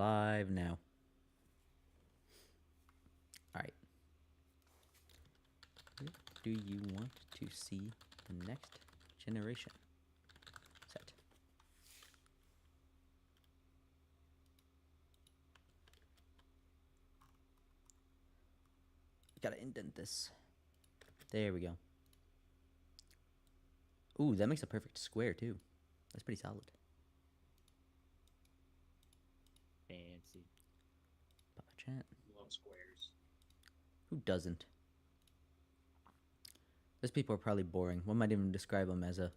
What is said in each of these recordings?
live now. Alright. Do you want to see the next generation set? Gotta indent this. There we go. Ooh, that makes a perfect square too. That's pretty solid. Fancy. Papa chat. Love squares. Who doesn't? Those people are probably boring. One might even describe them as a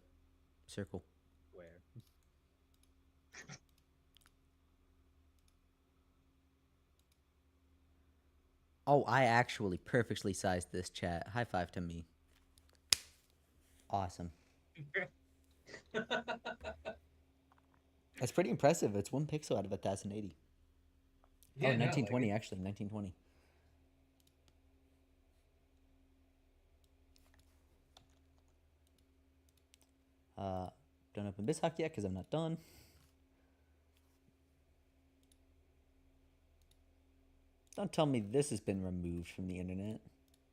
circle. Square. Oh, I actually perfectly sized this chat. High five to me. Awesome. That's pretty impressive. It's 1 pixel out of 1080. Yeah, oh, no, 1920 like actually. 1920. Don't open BizHawk yet because I'm not done. Don't tell me this has been removed from the internet.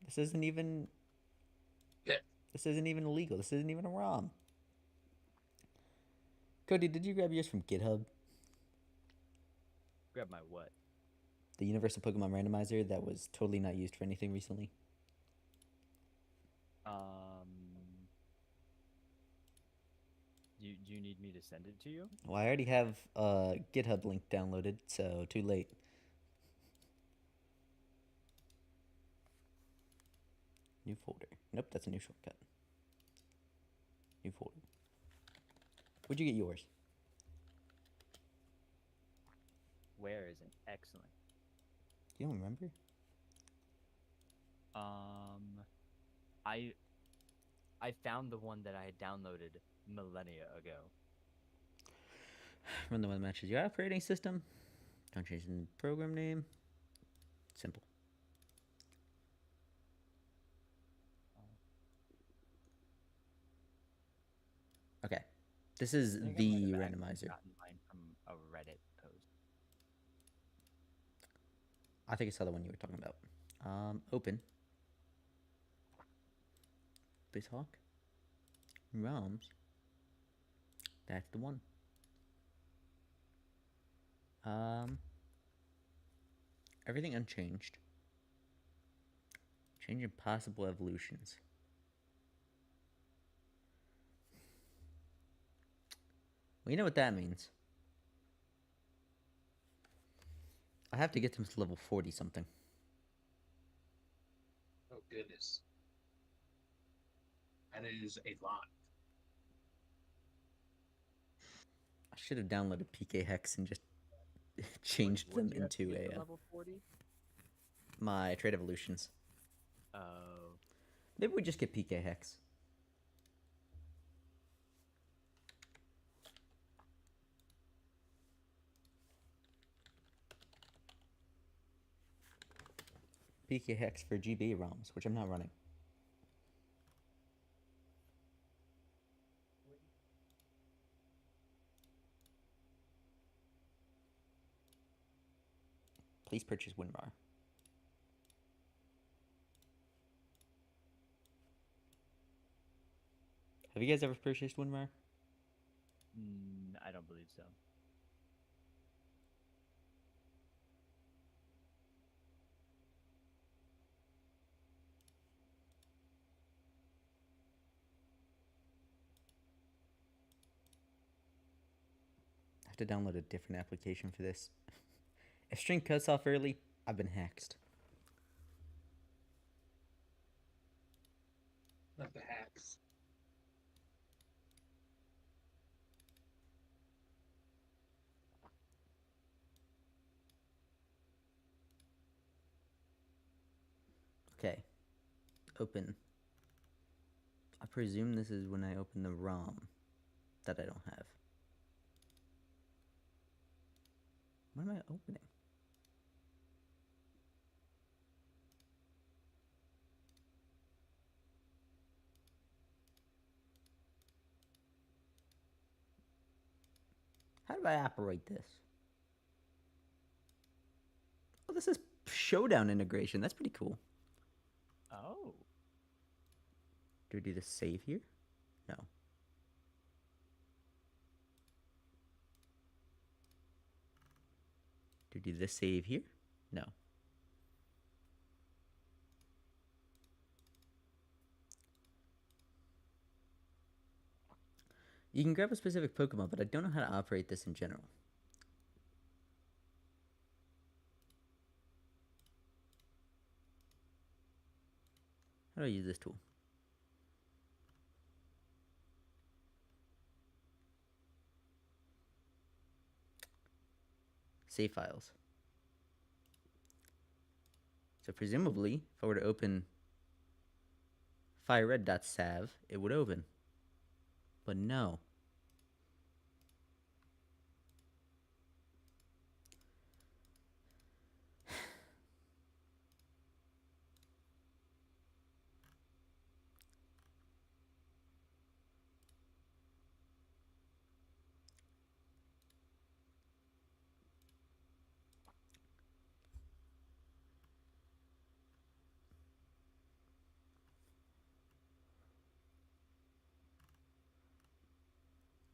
This isn't even. Yeah. This isn't even illegal. This isn't even a ROM. Cody, did you grab yours from GitHub? Grab my what? The Universal Pokemon Randomizer that was totally not used for anything recently. Do you need me to send it to you? Well, I already have a GitHub link downloaded, so too late. New folder. Nope, that's a new shortcut. New folder. Where'd you get yours? Where is it? Excellent. You don't remember? I found the one that I had downloaded millennia ago. Run the one that matches your operating system. Don't change the program name. Simple. Okay. This is I think I the might have actually randomizer. gotten mine from a Reddit post. I think I saw the one you were talking about. Open. BizHawk. ROMs. That's the one. Everything unchanged. Changing possible evolutions. Well, you know what that means. I have to get them to level 40 something. oh goodness, that is a lot. I should have downloaded PK Hex and just changed What them do you have to into get to level 40? my trade evolutions. Oh. Maybe we just get PK Hex. PK Hex for GB ROMs, which I'm not running. Please purchase WinRAR. Have you guys ever purchased WinRAR? I don't believe so. I have to download a different application for this. If string cuts off early, I've been hexed. Not the hacks. Okay. Open. I presume this is when I open the ROM that I don't have. What am I opening? How do I operate this? this is Showdown integration. That's pretty cool. Oh. Do we do the save here? No. Do we do this save here? No. You can grab a specific Pokemon, but I don't know how to operate this in general. How do I use this tool? Save files. So presumably, if I were to open firered.sav, it would open. But no.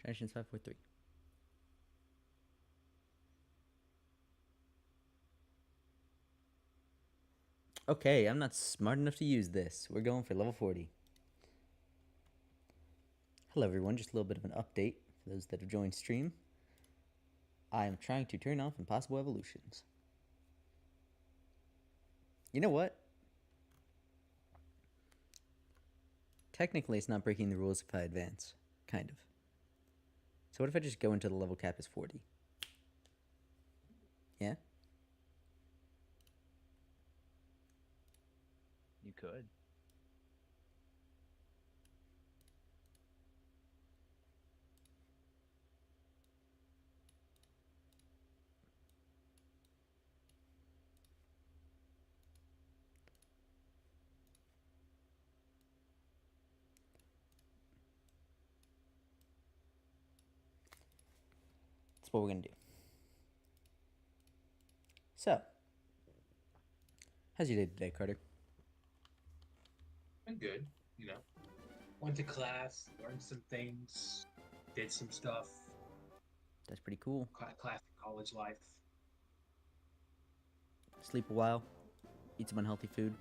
Transitions 543. Okay, I'm not smart enough to use this. We're going for level 40. Hello everyone, just a little bit of an update for those that have joined stream. I am trying to turn off impossible evolutions. You know what? Technically, it's not breaking the rules if I advance. Kind of. So what if I just go into the level cap as 40? Yeah? You could. That's what we're going to do. So, how's your day today, Carter? I'm good. Went to class, learned some things, did some stuff. That's pretty cool. Classic college life. Sleep a while. Eat some unhealthy food.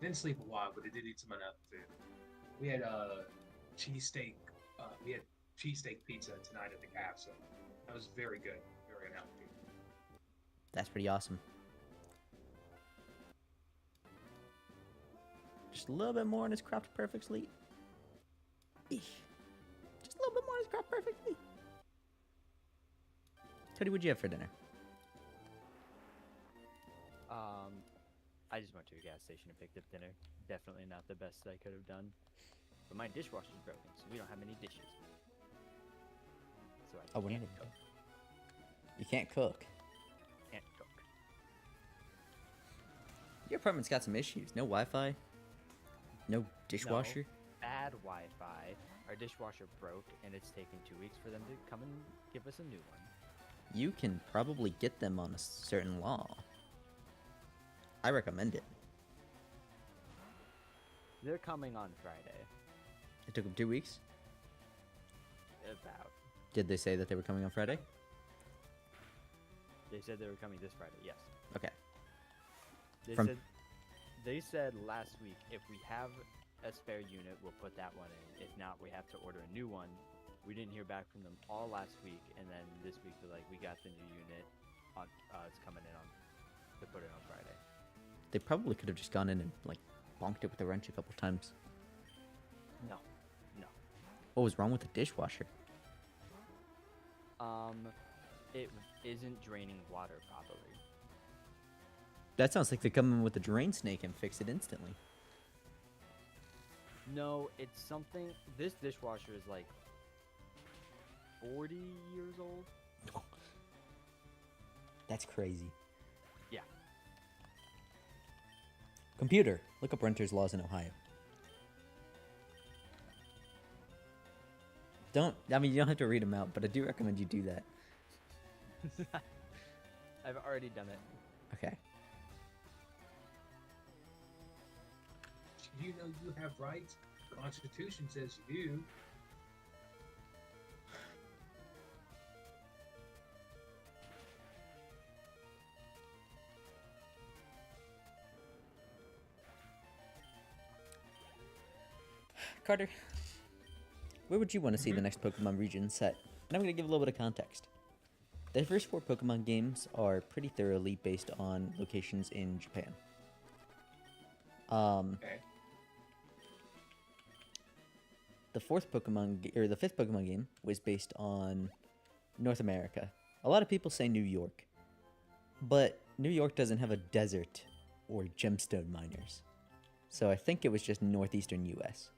Didn't sleep a while, but I did eat some unhealthy food. We had cheesesteak. We had cheesesteak pizza tonight at the caf, so that was very good, very unhealthy. That's pretty awesome. Just a little bit more and it's cropped perfectly. Eesh. Just a little bit more and it's cropped perfectly. Cody, what'd you have for dinner? I just went to a gas station and picked up dinner. Definitely not the best I could have done. But my dishwasher's broken, so we don't have any dishes. So I can't cook. You can't cook. Can't cook. Your apartment's got some issues. No Wi-Fi. No dishwasher. No, bad Wi-Fi. Our dishwasher broke, and it's taken 2 weeks for them to come and give us a new one. You can probably get them on a certain law. I recommend it. They're coming on Friday. It took them 2 weeks. About. Did they say that they were coming on Friday? They said they were coming this Friday. Yes. Okay. They said last week if we have a spare unit, we'll put that one in. If not, we have to order a new one. We didn't hear back from them all last week, and then this week they're like, we got the new unit. It's coming in on to put it on Friday. They probably could have just gone in and like bonked it with a wrench a couple times. No. What was wrong with the dishwasher? It isn't draining water properly. That sounds like they come in with a drain snake and fix it instantly. No, it's something. This dishwasher is like 40 years old. That's crazy. Yeah. Computer, look up renters' laws in Ohio. You don't have to read them out, but I do recommend you do that. I've already done it. Okay. You know you have rights. Constitution says you do. Carter, where would you want to see the next Pokemon region set? And I'm going to give a little bit of context. The first 4 Pokemon games are pretty thoroughly based on locations in Japan. Okay. The 5th Pokemon game was based on North America. A lot of people say New York, but New York doesn't have a desert or gemstone miners. So I think it was just northeastern US.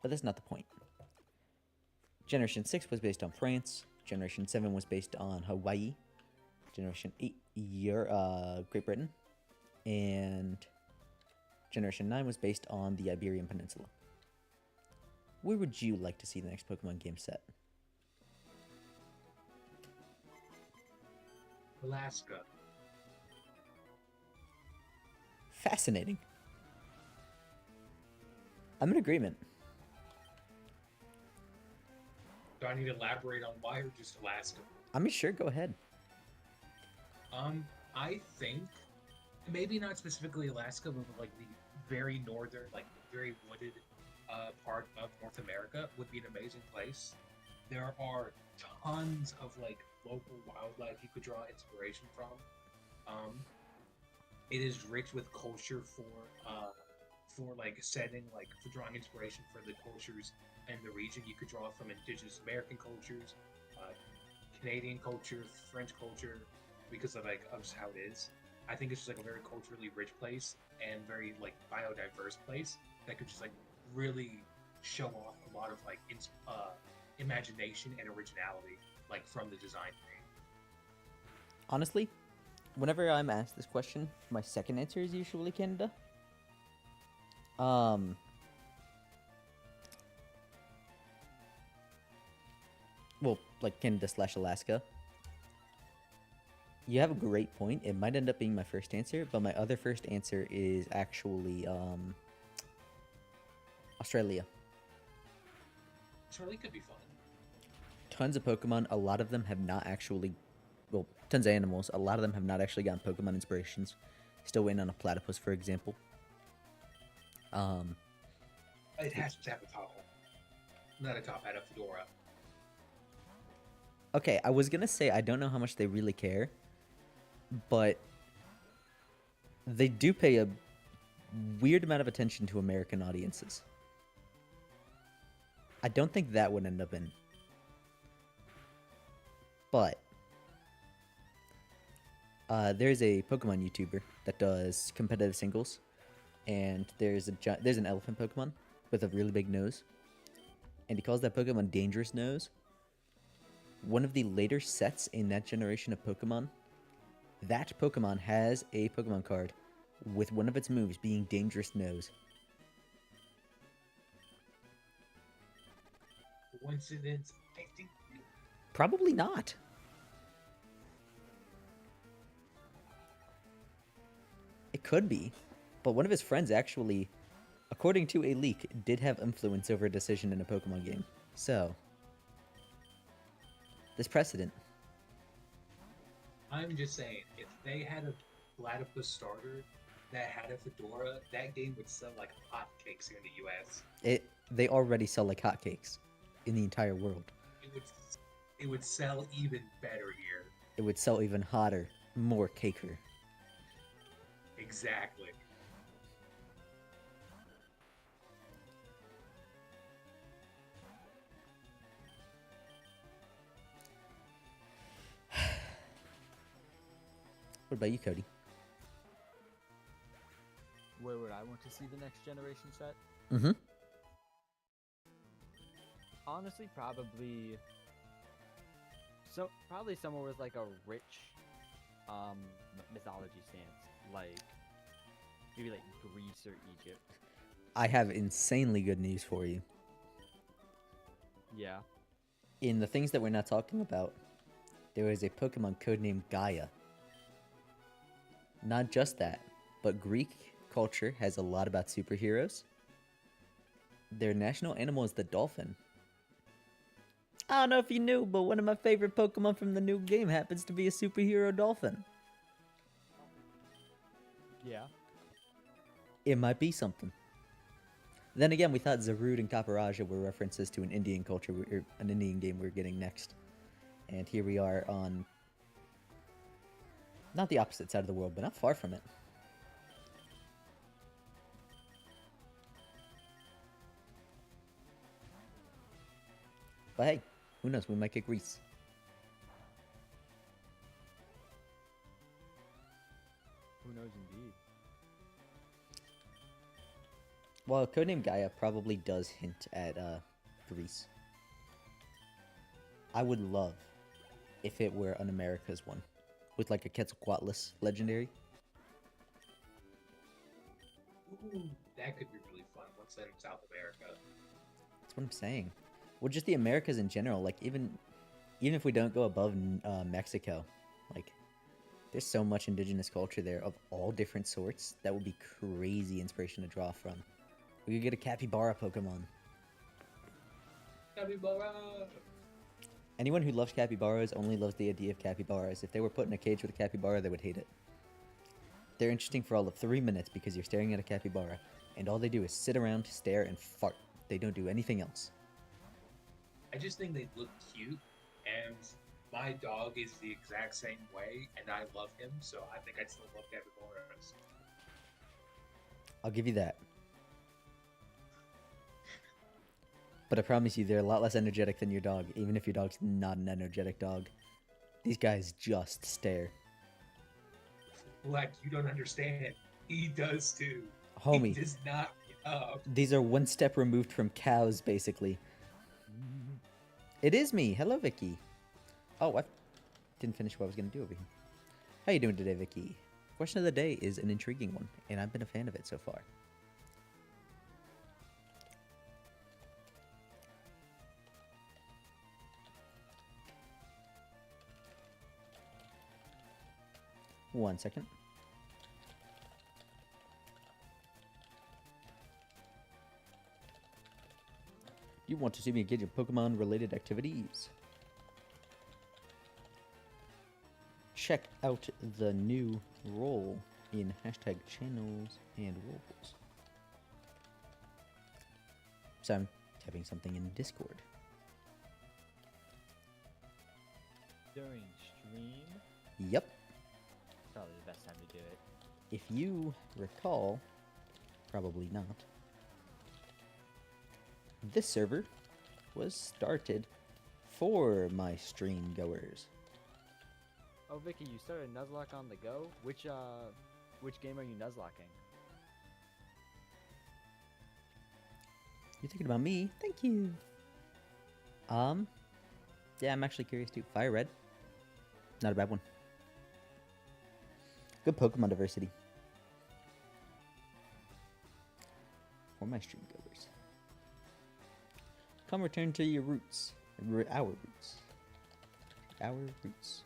But that's not the point. Generation 6 was based on France. Generation 7 was based on Hawaii. Generation 8, Great Britain. And Generation 9 was based on the Iberian Peninsula. Where would you like to see the next Pokemon game set? Alaska. Fascinating. I'm in agreement. Do I need to elaborate on why or just Alaska? I mean, sure, go ahead. I think maybe not specifically Alaska, but like the very northern, like very wooded part of North America would be an amazing place. There are tons of like local wildlife you could draw inspiration from. It is rich with culture for like setting, like for drawing inspiration for the cultures and the region. You could draw from indigenous American cultures, Canadian culture, French culture, because of like of just how it is. I think it's just like a very culturally rich place and very like biodiverse place that could just like really show off a lot of like imagination and originality like from the design team. Honestly, whenever I'm asked this question, my second answer is usually Canada. Well, like Canada/Alaska. You have a great point. It might end up being my first answer, but my other first answer is actually Australia. Australia could be fun. Tons of Pokemon. A lot of them have not actually, well, tons of animals. A lot of them have not actually gotten Pokemon inspirations. Still waiting on a platypus, for example. It has to have a top hat. Not a top hat, a fedora. Okay, I was gonna say I don't know how much they really care, but they do pay a weird amount of attention to American audiences. I don't think that would end up in. But there's a Pokemon YouTuber that does competitive singles, and there's an elephant Pokemon with a really big nose, and he calls that Pokemon Dangerous Nose. One of the later sets in that generation of Pokemon, that Pokemon has a Pokemon card with one of its moves being Dangerous Nose. Coincidence? I think. Probably not. It could be, but one of his friends actually, according to a leak, did have influence over a decision in a Pokemon game. So, there's precedent. I'm just saying, if they had a platypus starter that had a fedora, that game would sell like hotcakes here in the US. They already sell like hotcakes in the entire world. It would sell even better here. It would sell even hotter, more caker. Exactly. What about you, Cody? Where would I want to see the next generation set? Mm-hmm. Honestly, probably somewhere with like a rich mythology stance, like maybe like Greece or Egypt. I have insanely good news for you. Yeah. In the things that we're not talking about, there is a Pokemon codenamed Gaia Not just that, but Greek culture has a lot about superheroes. Their national animal is the dolphin. I don't know if you knew, but one of my favorite Pokemon from the new game happens to be a superhero dolphin. Yeah. It might be something. Then again, we thought Zarude and Kaparaja were references to an Indian culture, or an Indian game we're getting next. And here we are on, not the opposite side of the world, but not far from it. But hey, who knows, we might get Greece. Who knows indeed. Well, Codename Gaia probably does hint at Greece. I would love if it were an America's one, with like a Quetzalcoatlus legendary. Ooh, that could be really fun. What's that in South America? That's what I'm saying. Well, just the Americas in general. Like even if we don't go above Mexico, like there's so much indigenous culture there of all different sorts. That would be crazy inspiration to draw from. We could get a capybara Pokemon. Capybara! Anyone who loves capybaras only loves the idea of capybaras. If they were put in a cage with a capybara, they would hate it. They're interesting for all of 3 minutes because you're staring at a capybara, and all they do is sit around, stare, and fart. They don't do anything else. I just think they look cute, and my dog is the exact same way, and I love him, so I think I'd still love capybaras. I'll give you that. But I promise you, they're a lot less energetic than your dog, even if your dog's not an energetic dog. These guys just stare. Like, you don't understand. He does too. Homie, He does not get up. these are one step removed from cows, basically. It is me. Hello, Vicky. Oh, I didn't finish what I was going to do over here. How you doing today, Vicky? Question of the day is an intriguing one, and I've been a fan of it so far. One second. You want to see me engage in Pokemon-related activities? Check out the new role in hashtag channels and roles. So I'm typing something in Discord. During stream? Yep. Probably the best time to do it. If you recall, probably not, this server was started for my stream goers. Oh, Vicky, you started Nuzlocke on the go? Which game are you Nuzlocking? You're thinking about me? Thank you. Yeah, I'm actually curious too. Fire Red. Not a bad one. Good Pokemon diversity. For my stream goers. Come return to your roots. Our roots. Our roots.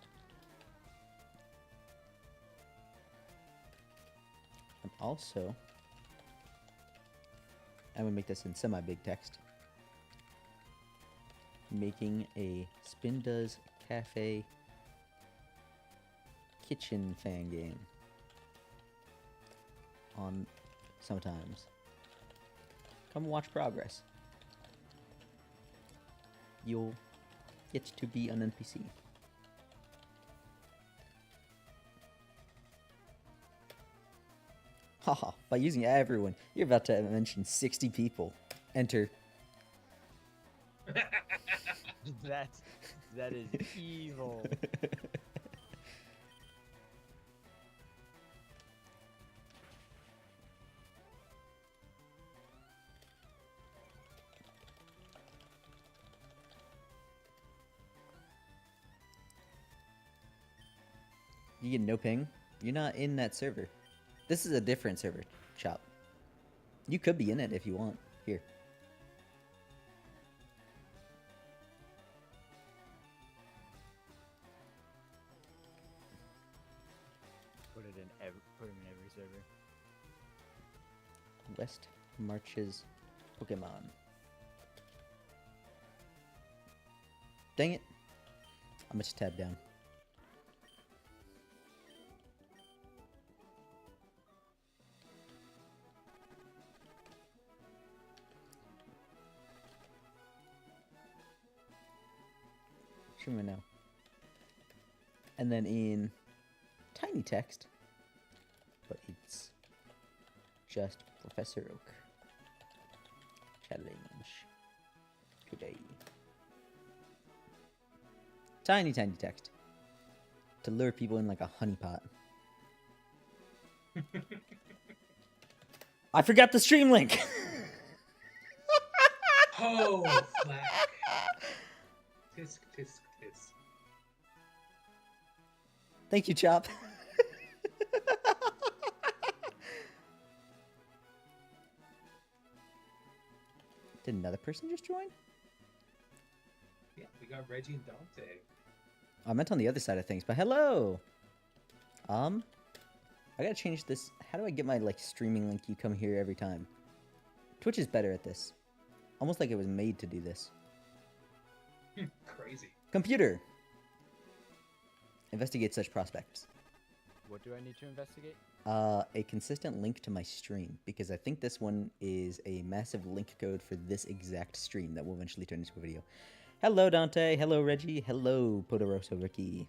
I'm also... I'm gonna make this in semi-big text. Making a Spinda's Cafe kitchen fan game on sometimes. Come watch progress. You'll get to be an NPC. Haha, by using everyone, you're about to mention 60 people. Enter. That is evil. You get no ping. You're not in that server. This is a different server, Chop. You could be in it if you want. Here. Put it in every server. West Marches Pokemon. Dang it. I'm gonna just tab down. Show me now. And then in tiny text, but it's just Professor Oak. Challenge today. Tiny text to lure people in like a honeypot. I forgot the stream link. Oh, flag. Tisk, tisk, tisk. Thank you, Chop. Did another person just join? Yeah, we got Reggie and Dante. I meant on the other side of things, but hello. I gotta change this. How do I get my like streaming link? You come here every time. Twitch is better at this. Almost like it was made to do this. Crazy. Computer. Investigate such prospects. What do I need to investigate? A consistent link to my stream, because I think this one is a massive link code for this exact stream that will eventually turn into a video. Hello, Dante. Hello, Reggie. Hello, Poderoso Ricky.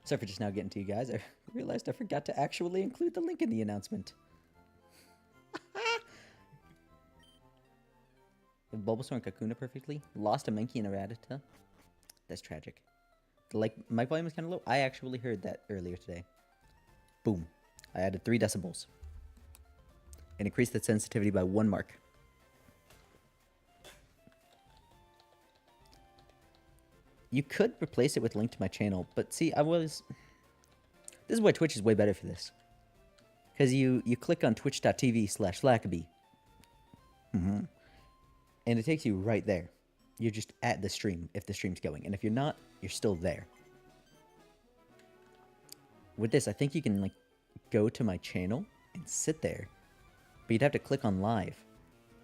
Sorry for just now getting to you guys. I realized I forgot to actually include the link in the announcement. If Bulbasaur and Kakuna perfectly. Lost a Mankey and a Rattata. That's tragic. Like, my volume was kind of low. I actually heard that earlier today. Boom. I added 3 decibels. And increased the sensitivity by 1 mark. You could replace it with link to my channel, but see, This is why Twitch is way better for this. Because you click on twitch.tv/Flackaby. And it takes you right there. You're just at the stream, if the stream's going. And if you're not, you're still there. With this, I think you can, like, go to my channel and sit there. But you'd have to click on live.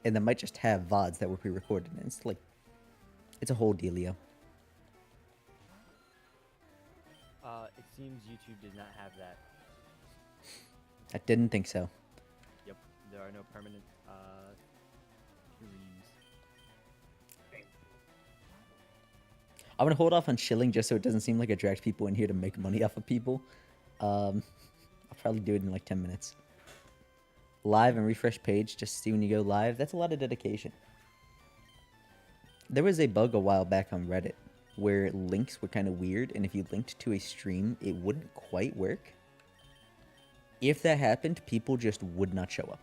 And that might just have VODs that were pre-recorded. And it's, like, it's a whole dealio. It seems YouTube does not have that. I didn't think so. Yep, there are no permanent streams. I'm gonna hold off on shilling just so it doesn't seem like I dragged people in here to make money off of people. I'll probably do it in like 10 minutes. Live and refresh page just to see when you go live. That's a lot of dedication. There was a bug a while back on Reddit where links were kind of weird, and if you linked to a stream, it wouldn't quite work. If that happened, people just would not show up.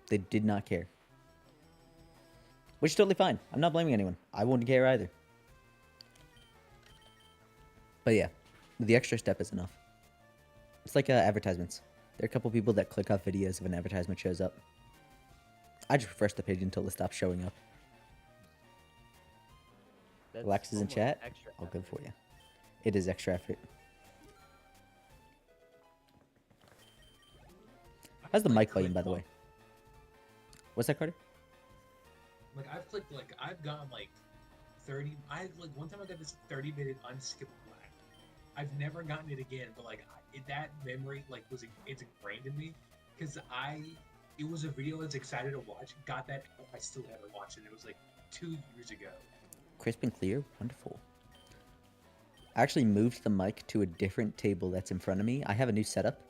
They did not care. Which is totally fine. I'm not blaming anyone. I wouldn't care either. But yeah, the extra step is enough. It's like advertisements. There are a couple people that click off videos if an advertisement shows up. I just refresh the page until it stops showing up. That's Relax is in almost chat. extra All good effort. for you. It is extra effort. How's the mic volume, by the way? What's that, Carter? Like, I've clicked, like, I've gotten, like, 30... one time I got this 30-minute unskippable lag. I've never gotten it again, but, like, that memory, like, it's ingrained in me. Because it was a video I was excited to watch. Got that, I still haven't watched it. It was, like, 2 years ago. Crisp and clear? Wonderful. I actually moved the mic to a different table that's in front of me. I have a new setup.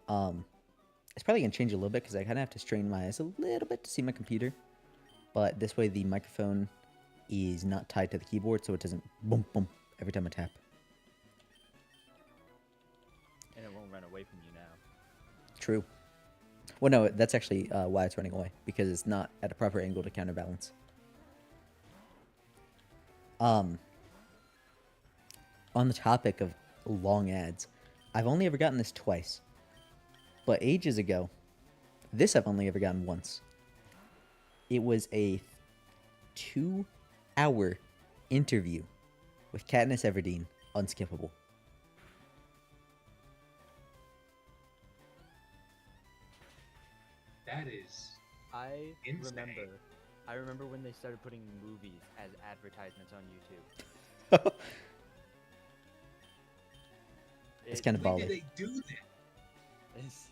It's probably going to change a little bit because I kind of have to strain my eyes a little bit to see my computer. But this way the microphone is not tied to the keyboard, so it doesn't boom, boom every time I tap. And it won't run away from you now. True. Well, no, that's actually why it's running away, because it's not at a proper angle to counterbalance. On the topic of long ads, I've only ever gotten this twice. But ages ago, this I've only ever gotten once. It was a 2-hour interview with Katniss Everdeen, unskippable. That is I insane. remember when they started putting movies as advertisements on YouTube. It's It, kind of When did baller. they do that? it's,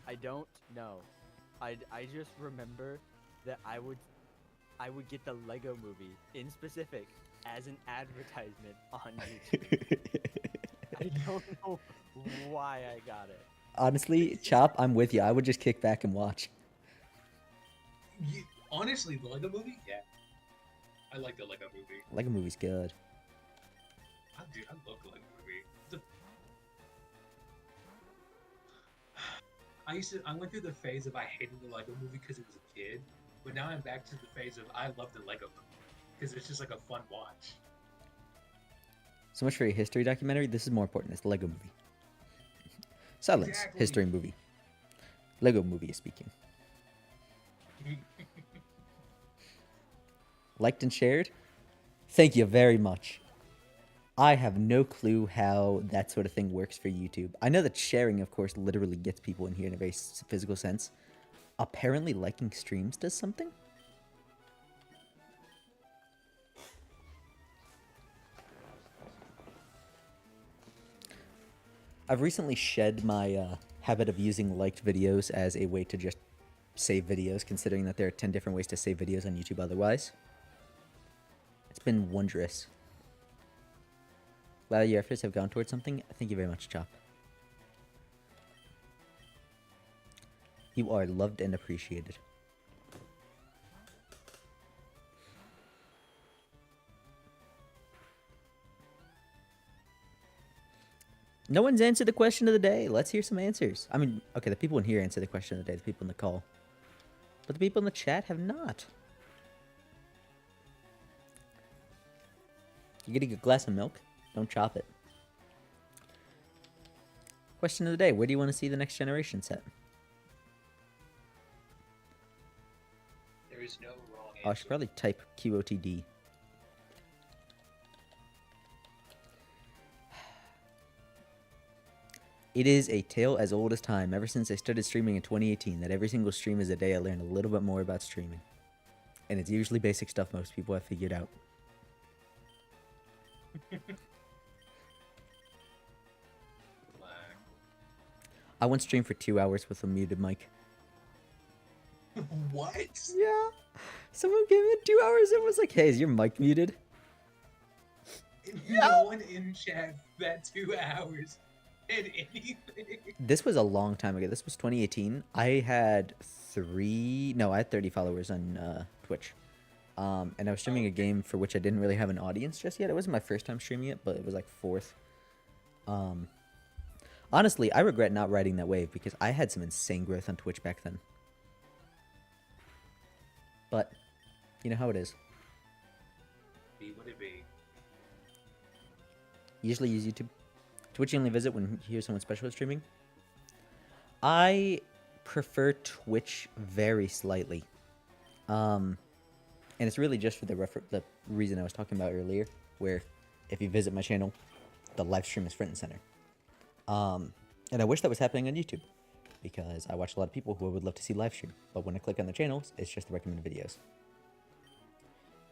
I don't know. I just remember that I would get the Lego movie in specific as an advertisement on YouTube. I don't know why I got it. Honestly, Chop, I'm with you. I would just kick back and watch. Honestly, the Lego movie, yeah, I like the Lego movie. Lego movie's good. I love the Lego movie. I went through the phase of I hated the Lego movie because it was a kid, but now I'm back to the phase of I love the Lego movie because it's just like a fun watch. So much for a history documentary. This is more important. It's the Lego movie. Silence. Exactly. History movie. Lego movie is speaking. Liked and shared? Thank you very much. I have no clue how that sort of thing works for YouTube. I know that sharing, of course, literally gets people in here in a very physical sense. Apparently, liking streams does something? I've recently shed my habit of using liked videos as a way to just save videos, considering that there are 10 different ways to save videos on YouTube otherwise. It's been wondrous. Glad your efforts have gone towards something. Thank you very much, Chop. You are loved and appreciated. No one's answered the question of the day. Let's hear some answers. I mean, okay, the people in here answer the question of the day, the people in the call. But the people in the chat have not. You're getting a glass of milk? Don't chop it. Question of the day. Where do you want to see the next generation set? There is no wrong answer. Oh, I should probably type QOTD. It is a tale as old as time, ever since I started streaming in 2018, that every single stream is a day I learn a little bit more about streaming. And it's usually basic stuff most people have figured out. I once streamed for 2 hours with a muted mic. What? Yeah. Someone gave me 2 hours and was like, hey, is your mic muted? No one in chat that 2 hours did anything. This was a long time ago. This was 2018. I had 30 followers on Twitch. And I was streaming a game for which I didn't really have an audience just yet. It wasn't my first time streaming it, but it was like fourth. Honestly, I regret not riding that wave because I had some insane growth on Twitch back then. But, you know how it is. Be what it be. Usually use YouTube. Twitch you only visit when you hear someone special is streaming. I prefer Twitch very slightly. And it's really just for the reason I was talking about earlier, where if you visit my channel, the live stream is front and center. And I wish that was happening on YouTube, because I watch a lot of people who I would love to see live stream, but when I click on their channels, it's just the recommended videos.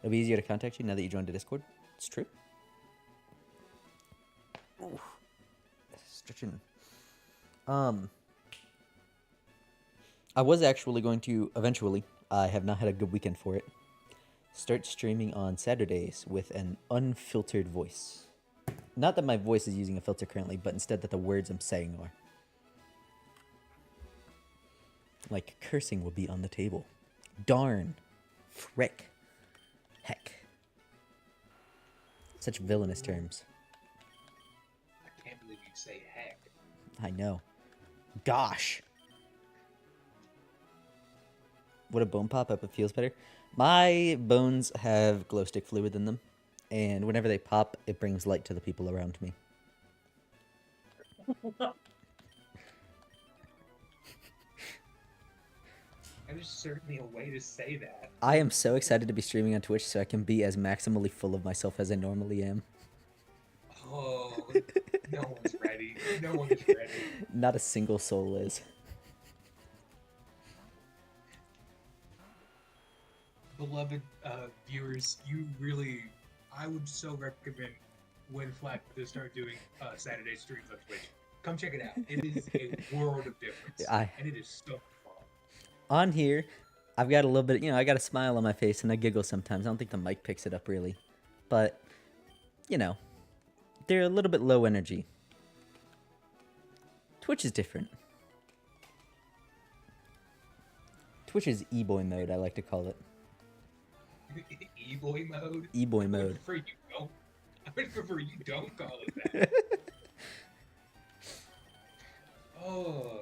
It'll be easier to contact you now that you joined the Discord. It's true. Ooh. Stretching. I was actually going to eventually, I have not had a good weekend for it, start streaming on Saturdays with an unfiltered voice. Not that my voice is using a filter currently, but instead that the words I'm saying are. Like, cursing will be on the table. Darn. Frick. Heck. Such villainous terms. I can't believe you say heck. I know. Gosh. Would a bone pop up? It feels better. My bones have glow stick fluid in them, and whenever they pop, it brings light to the people around me. That is certainly a way to say that. I am so excited to be streaming on Twitch so I can be as maximally full of myself as I normally am. Oh, no one's ready. No one is ready. Not a single soul is. beloved viewers, you really, I would so recommend when Flat to start doing Saturday streams on Twitch. Come check it out. It is a world of difference, I and it is so fun. on here, I've got a little bit, I got a smile on my face and I giggle sometimes. I don't think the mic picks it up really, but they're a little bit low energy. Twitch is different. Twitch is e-boy mode, I like to call it. E-boy mode. E-boy I would mode. prefer you don't. I would prefer you don't call it that. Oh,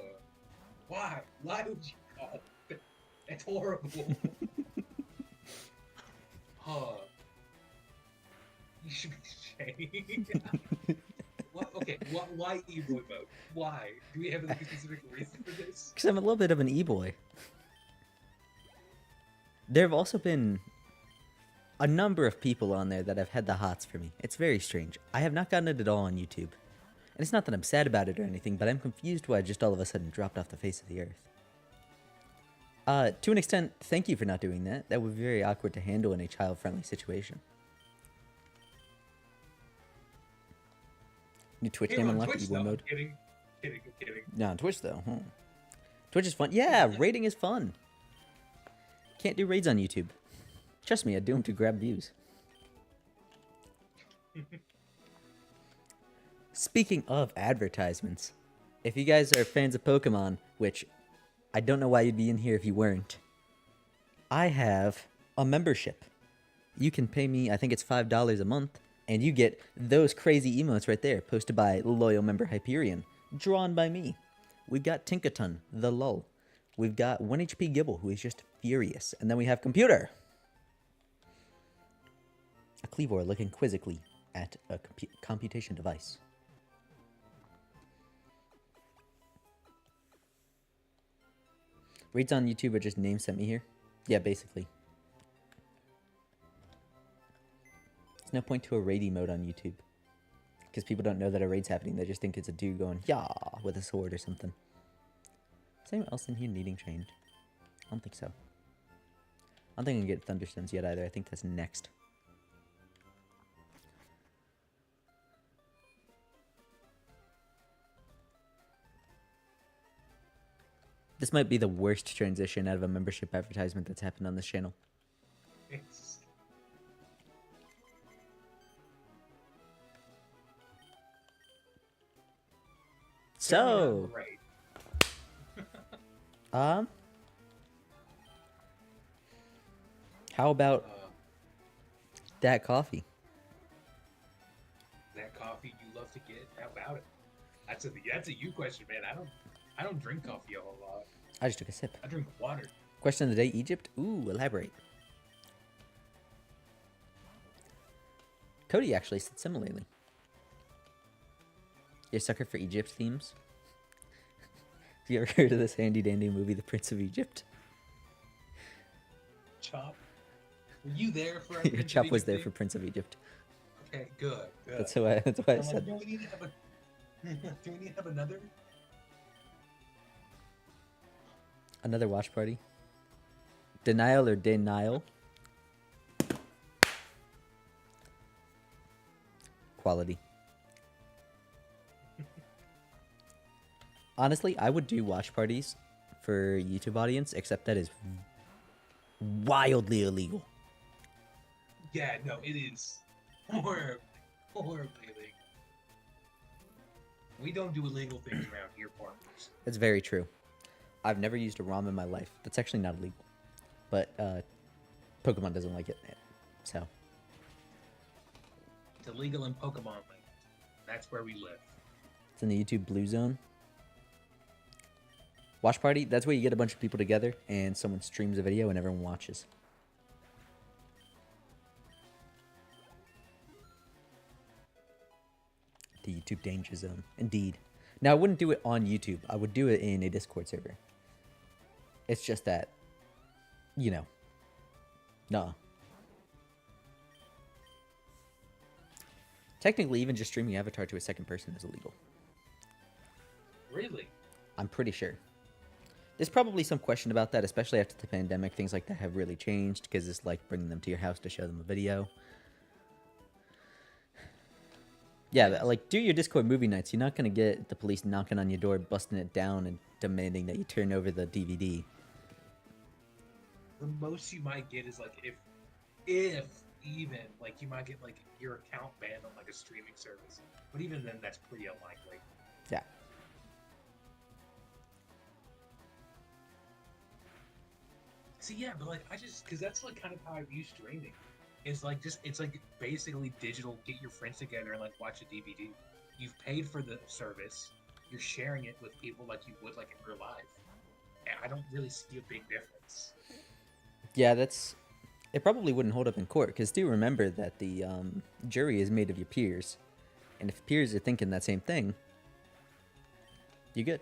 why? Why would you call it that? That's horrible. Oh, you should be ashamed. What? Okay, why e-boy mode? Why? Do we have a specific reason for this? Because I'm a little bit of an e-boy. There have also been a number of people on there that have had the hots for me. It's very strange. I have not gotten it at all on YouTube. And it's not that I'm sad about it or anything, but I'm confused why I just all of a sudden dropped off the face of the earth. To an extent, thank you for not doing that. That would be very awkward to handle in a child-friendly situation. New Twitch Here name on unlocked, Twitch, e-boy though. mode. I'm kidding. No, on Twitch though. Twitch is fun. Yeah, raiding is fun. Can't do raids on YouTube. Trust me, I do them to grab views. Speaking of advertisements, if you guys are fans of Pokemon, which I don't know why you'd be in here if you weren't, I have a membership. You can pay me, I think it's $5 a month, and you get those crazy emotes right there, posted by loyal member Hyperion, drawn by me. We've got Tinkaton, the lull. We've got 1 HP Gibble, who is just furious. And then we have Computer. A Cleavor looking quizzically at a computation device. Raids on YouTube are just names sent me here. Yeah, basically. There's no point to a raid mode on YouTube. Because people don't know that a raid's happening. They just think it's a dude going, yah, with a sword or something. Is anyone else in here needing trained? I don't think so. I don't think I can get Thunderstones yet either. I think that's next. This might be the worst transition out of a membership advertisement that's happened on this channel. It's... So, Right. how about that coffee? That coffee you love to get? How about it? That's a you question, man. I don't drink coffee a whole lot. I just took a sip. I drink water. Question of the day, Egypt? Ooh, elaborate. Cody actually said similarly. You're a sucker for Egypt themes? Have you ever heard of this handy dandy movie, The Prince of Egypt? Chop. Were you there for? Your Chop was there for Prince of Egypt. Okay, good. That's why I I'm said like, that. do we need to have do we need to have another? Another watch party? Denial or denial? Quality. Honestly, I would do watch parties for YouTube audience, except that is wildly illegal. Yeah, no, it is horribly illegal. We don't do illegal things around here, partners. That's very true. I've never used a ROM in my life. That's actually not illegal. But Pokemon doesn't like it. So. It's illegal in Pokemon land. That's where we live. It's in the YouTube Blue Zone. Watch party, that's where you get a bunch of people together and someone streams a video and everyone watches. The YouTube danger zone. Indeed. Now, I wouldn't do it on YouTube. I would do it in a Discord server. It's just that, nah. Technically, even just streaming Avatar to a second person is illegal. Really? I'm pretty sure. There's probably some question about that, especially after the pandemic. Things like that have really changed because it's like bringing them to your house to show them a video. Yeah, Yes. like do your Discord movie nights. You're not gonna get the police knocking on your door, busting it down, and demanding that you turn over the DVD. The most you might get is like if even like you might get like your account banned on like a streaming service, but even then that's pretty unlikely. Yeah. See, yeah, but like I just because that's like kind of how I view streaming. It's like just it's like basically digital. Get your friends together and like watch a DVD. You've paid for the service. You're sharing it with people like you would like in real life. And I don't really see a big difference. Yeah, that's. It probably wouldn't hold up in court because do remember that the jury is made of your peers, and if peers are thinking that same thing, you're good.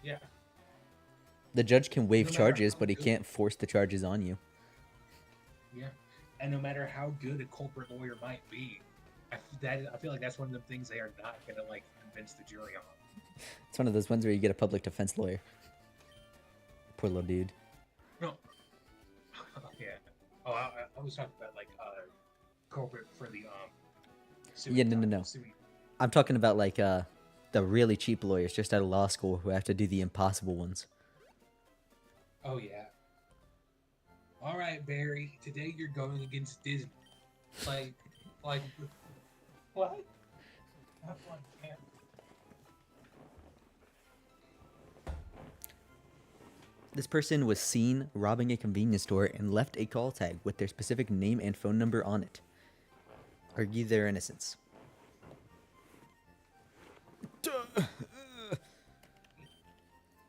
Yeah. The judge can waive No matter charges, how but he good- can't force the charges on you. Yeah. And no matter how good a culprit lawyer might be, I feel like that's one of the things they are not gonna like convince the jury on. It's one of those ones where you get a public defense lawyer. Poor little dude. No. Yeah. Oh, I was talking about like culprit for the Yeah, no. I'm talking about like the really cheap lawyers just out of law school who have to do the impossible ones. Oh yeah. All right, Barry. Today you're going against Disney. Like what? Have fun, yeah. This person was seen robbing a convenience store and left a call tag with their specific name and phone number on it. Argue their innocence.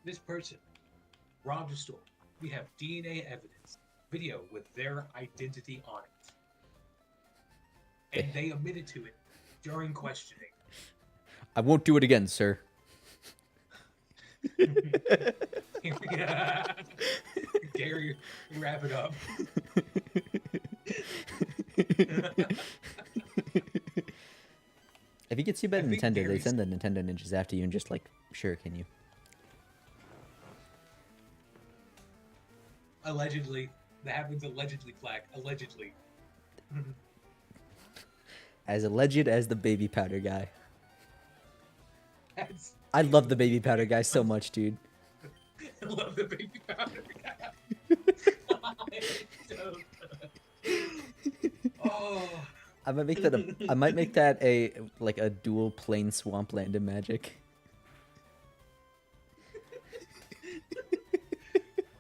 This person robbed a store. We have DNA evidence, video with their identity on it. And they admitted to it during questioning. I won't do it again, sir. Gary, wrap it up. If you get sued by I think Nintendo, they Gary's- send the Nintendo ninjas after you and just like, sure, can you? Allegedly. That happens allegedly, Flack. Allegedly. As alleged as the baby powder guy. That's, I love the baby powder guy so much, dude. I love the baby powder guy. It's so good. Oh. I might make that I might make that a like a dual plane swampland in Magic.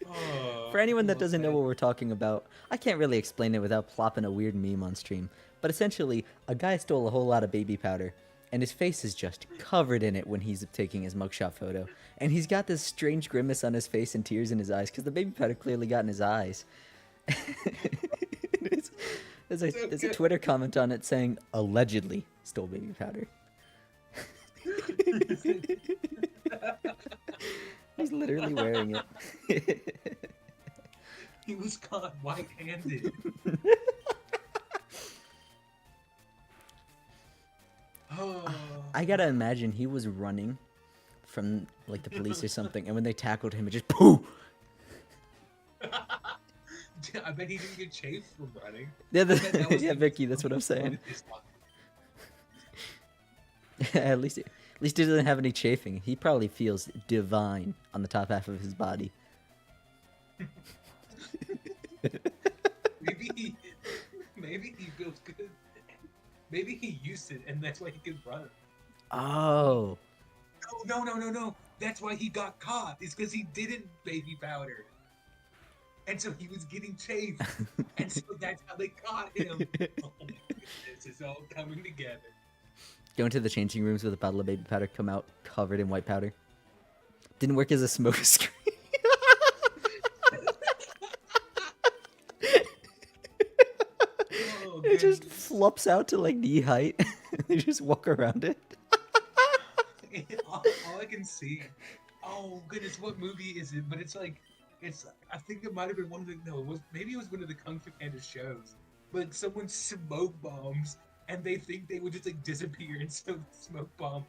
Oh, For anyone that I doesn't know love what we're talking about, I can't really explain it without plopping a weird meme on stream. But essentially, a guy stole a whole lot of baby powder, and his face is just covered in it when he's taking his mugshot photo. And he's got this strange grimace on his face and tears in his eyes, because the baby powder clearly got in his eyes. There's a Twitter comment on it saying, allegedly stole baby powder. He's literally wearing it. He was caught white-handed. Oh. I gotta imagine he was running from like the police or something, and when they tackled him, it just pooh. I bet he didn't get chased from running. Yeah, I bet that was yeah, the- Vicky, that's what I'm saying. his life. At least he doesn't have any chafing. He probably feels divine on the top half of his body. Maybe he feels good. Maybe he used it, and that's why he could run. Oh, No. That's why he got caught. It's because he didn't baby powder. And so he was getting chased. And so that's how they caught him. Oh my goodness, it's all coming together. go into the changing rooms with a bottle of baby powder, come out covered in white powder. Didn't work as a smoke screen. Oh, It just goodness. flops out to like knee height. They just walk around it. all I can see. Oh goodness, what movie is it? But it's like, I think it might have been one of the. No, maybe it was one of the Kung Fu Panda shows. But someone smoke bombs, and they think they would just like disappear, and so the smoke bomb,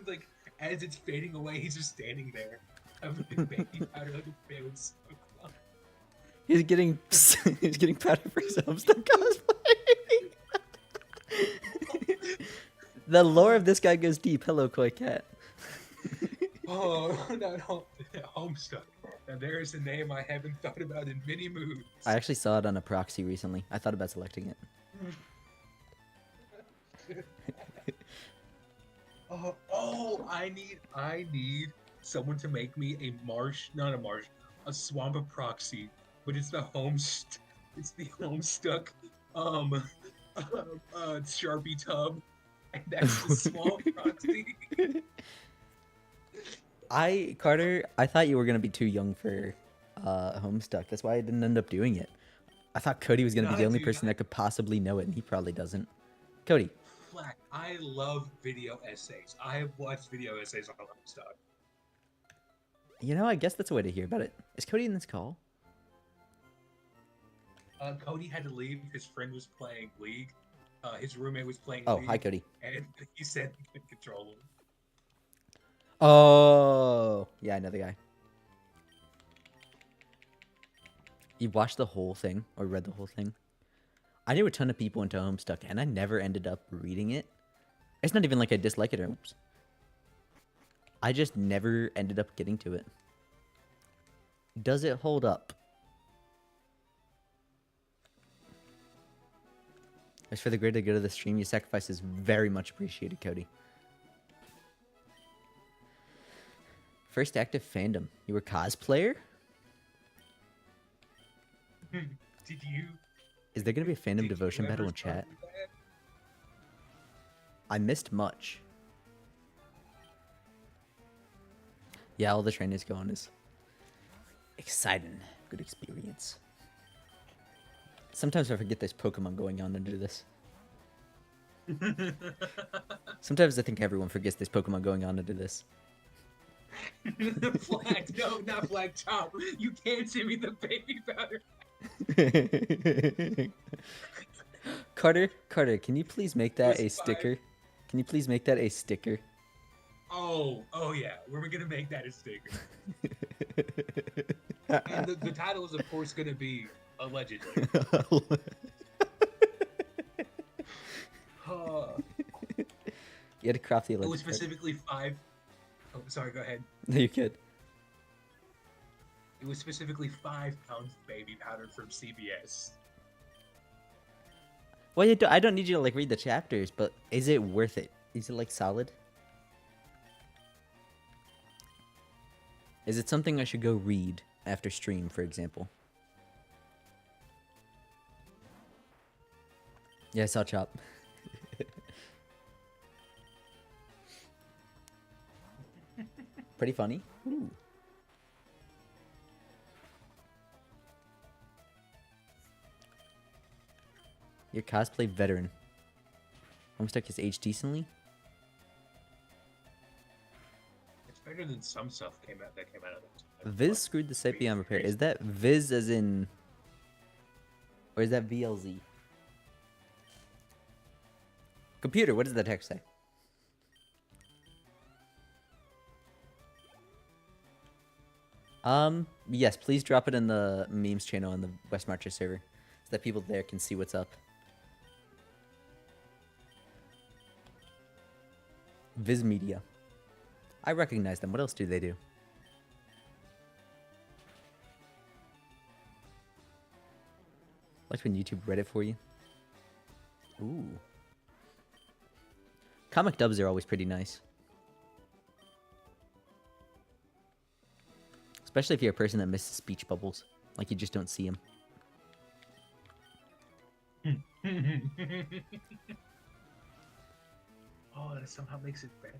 like as it's fading away, he's just standing there, having baby powder like a favorite Pokemon. He's getting he's getting powder for his Homestuck cosplay. The lore of this guy goes deep. Hello, Koi Cat. Oh, no, Homestuck. Now there is a name I haven't thought about in many moons. I actually saw it on a proxy recently. I thought about selecting it. I need someone to make me a swamp proxy, but it's the it's the Homestuck, Sharpie tub, and that's the swamp proxy. Carter, I thought you were gonna be too young for Homestuck. That's why I didn't end up doing it. I thought Cody was gonna be the only person that could possibly know it, and he probably doesn't. Cody. Flack, I love video essays. I have watched video essays on Homestuck. You know, I guess that's a way to hear about it. Is Cody in this call? Cody had to leave. His friend was playing League. His roommate was playing Oh, League. hi, Cody. And he said he could control him. Oh, yeah, I know the guy. You watched the whole thing or read the whole thing? I knew a ton of people into Homestuck, and I never ended up reading it. It's not even like I dislike it. Oops. I just never ended up getting to it. Does it hold up? As for the greater good of the stream, your sacrifice is very much appreciated, Cody. First active fandom. You were cosplayer? Did you? Is there going to be a fandom Did devotion you battle ever in chat? start with that? I missed much. Yeah, all the trainers going is exciting. Good experience. Sometimes I forget there's Pokemon going on under this. Sometimes I think everyone forgets there's Pokemon going on under this. Flag, no, not Flag Chop. You can't send me the baby powder. Carter, can you please make that a sticker? Can you please make that a sticker? Oh yeah, we're gonna make that a sticker. And the title is, of course, gonna be allegedly. You had to craft the It alleged was part. specifically 5. Oh, sorry, go ahead. No, you could. It was specifically 5 pounds of baby powder from CBS. Well, I don't need you to like read the chapters, but is it worth it? Is it like solid? Is it something I should go read after stream, for example? Yeah, I saw Chop. Pretty funny. Ooh. You're cosplay veteran. Homestuck is aged decently. It's better than some stuff that came out of that. Viz screwed the site beyond repair. Is that Viz as in... Or is that VLZ? Computer, what does the text say? Yes, please drop it in the memes channel on the West Marcher server so that people there can see what's up. Viz Media. I recognize them. What else do they do? Like when YouTube read it for you. Ooh. Comic dubs are always pretty nice. Especially if you're a person that misses speech bubbles. Like you just don't see them. Oh, that somehow makes it better.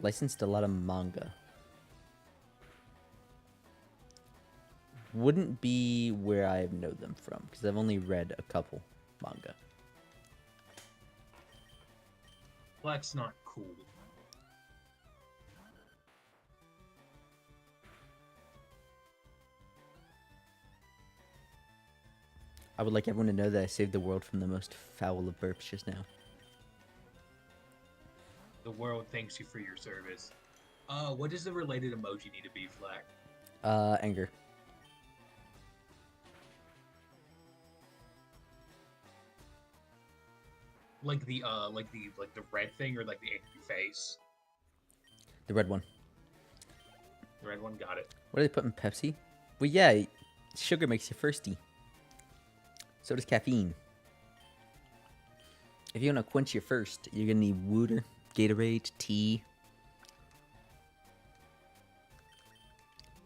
Licensed a lot of manga. Wouldn't be where I know them from, because I've only read a couple manga. Well, that's not cool. I would like everyone to know that I saved the world from the most foul of burps just now. The world thanks you for your service. What does the related emoji need to be, Flack? Anger. Like the red thing or like the angry face? The red one. The red one, got it. What do they put in Pepsi? Well, yeah, sugar makes you thirsty. So does caffeine. If you want to quench your thirst, you're going to need water, Gatorade, tea.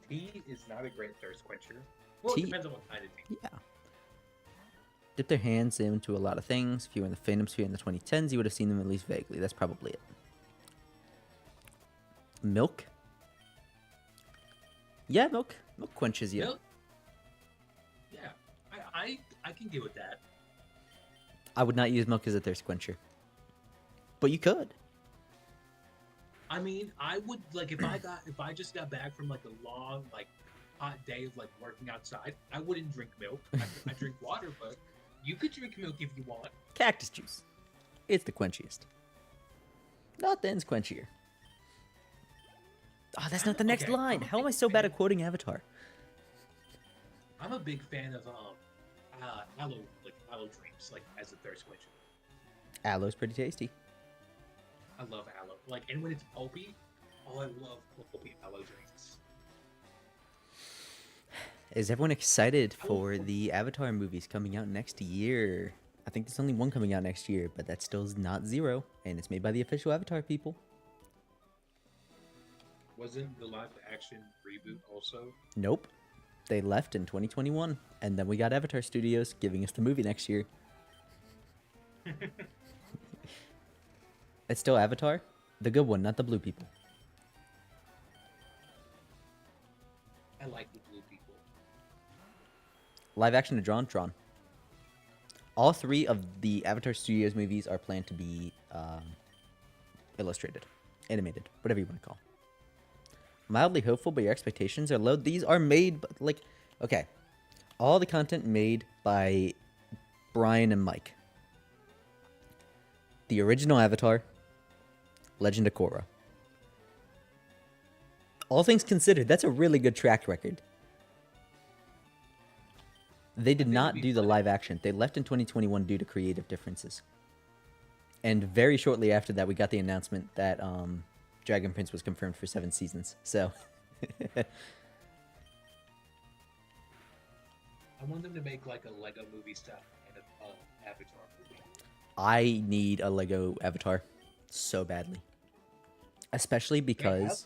Tea is not a great thirst quencher. Well, Tea- it depends on what kind of tea. Yeah. Dip their hands into a lot of things. If you were in the Phantom Sphere in the 2010s, you would have seen them at least vaguely. That's probably it. Milk? Yeah, milk. Milk quenches you. Milk? Yeah, I can get with that. I would not use milk as a thirst quencher. But you could. I mean, I would like if I just got back from like a long like hot day of like working outside, I wouldn't drink milk. I drink water, but you could drink milk if you want. Cactus juice. It's the quenchiest. Not the ends quenchier. Oh, that's not the next Okay, line. I'm a How am I big so bad fan. at quoting Avatar? I'm a big fan of aloe drinks like as a thirst quencher. Aloe's pretty tasty. I love aloe. Like, and when it's pulpy, oh, I love pulpy aloe drinks. Is everyone excited for the Avatar movies coming out next year? I think there's only one coming out next year, but that still is not zero, and it's made by the official Avatar people. Wasn't the live action reboot also? Nope. They left in 2021, and then we got Avatar Studios giving us the movie next year. It's still Avatar, the good one, not the blue people. I like the blue people. Live action or drawn? Drawn. All three of the Avatar Studios movies are planned to be illustrated, animated, whatever you want to call. Mildly hopeful, but your expectations are low. These are made, like, okay. All the content made by Brian and Mike. The original Avatar, Legend of Korra. All things considered, that's a really good track record. They did not do the live action. They left in 2021 due to creative differences. And very shortly after that, we got the announcement that Dragon Prince was confirmed for 7 seasons. So, I want them to make like a Lego movie style and an Avatar movie. I need a Lego Avatar so badly. Especially because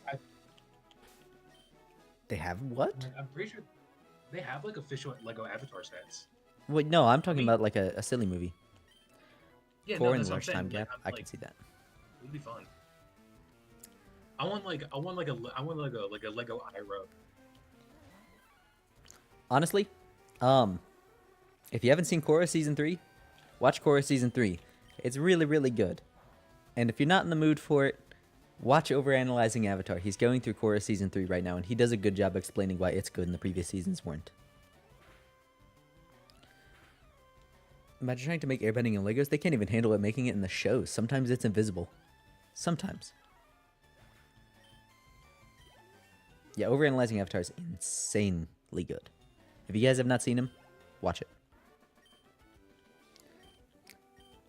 they have what? I'm pretty sure they have like official Lego Avatar sets. Wait, no, I'm talking about like a silly movie. Yeah, Core no, and that's what I'm large saying. time Like, gap. I'm, I like, can see that. It'd be fun. I want like a Lego Iroh. Honestly, if you haven't seen Korra season 3, watch Korra season 3. It's really, really good. And if you're not in the mood for it, watch Overanalyzing Avatar. He's going through Korra season 3 right now, and he does a good job explaining why it's good and the previous seasons weren't. Imagine trying to make airbending in Legos. They can't even handle it making it in the shows. Sometimes it's invisible. Sometimes. Yeah, Overanalyzing Avatar is insanely good. If you guys have not seen him, watch it.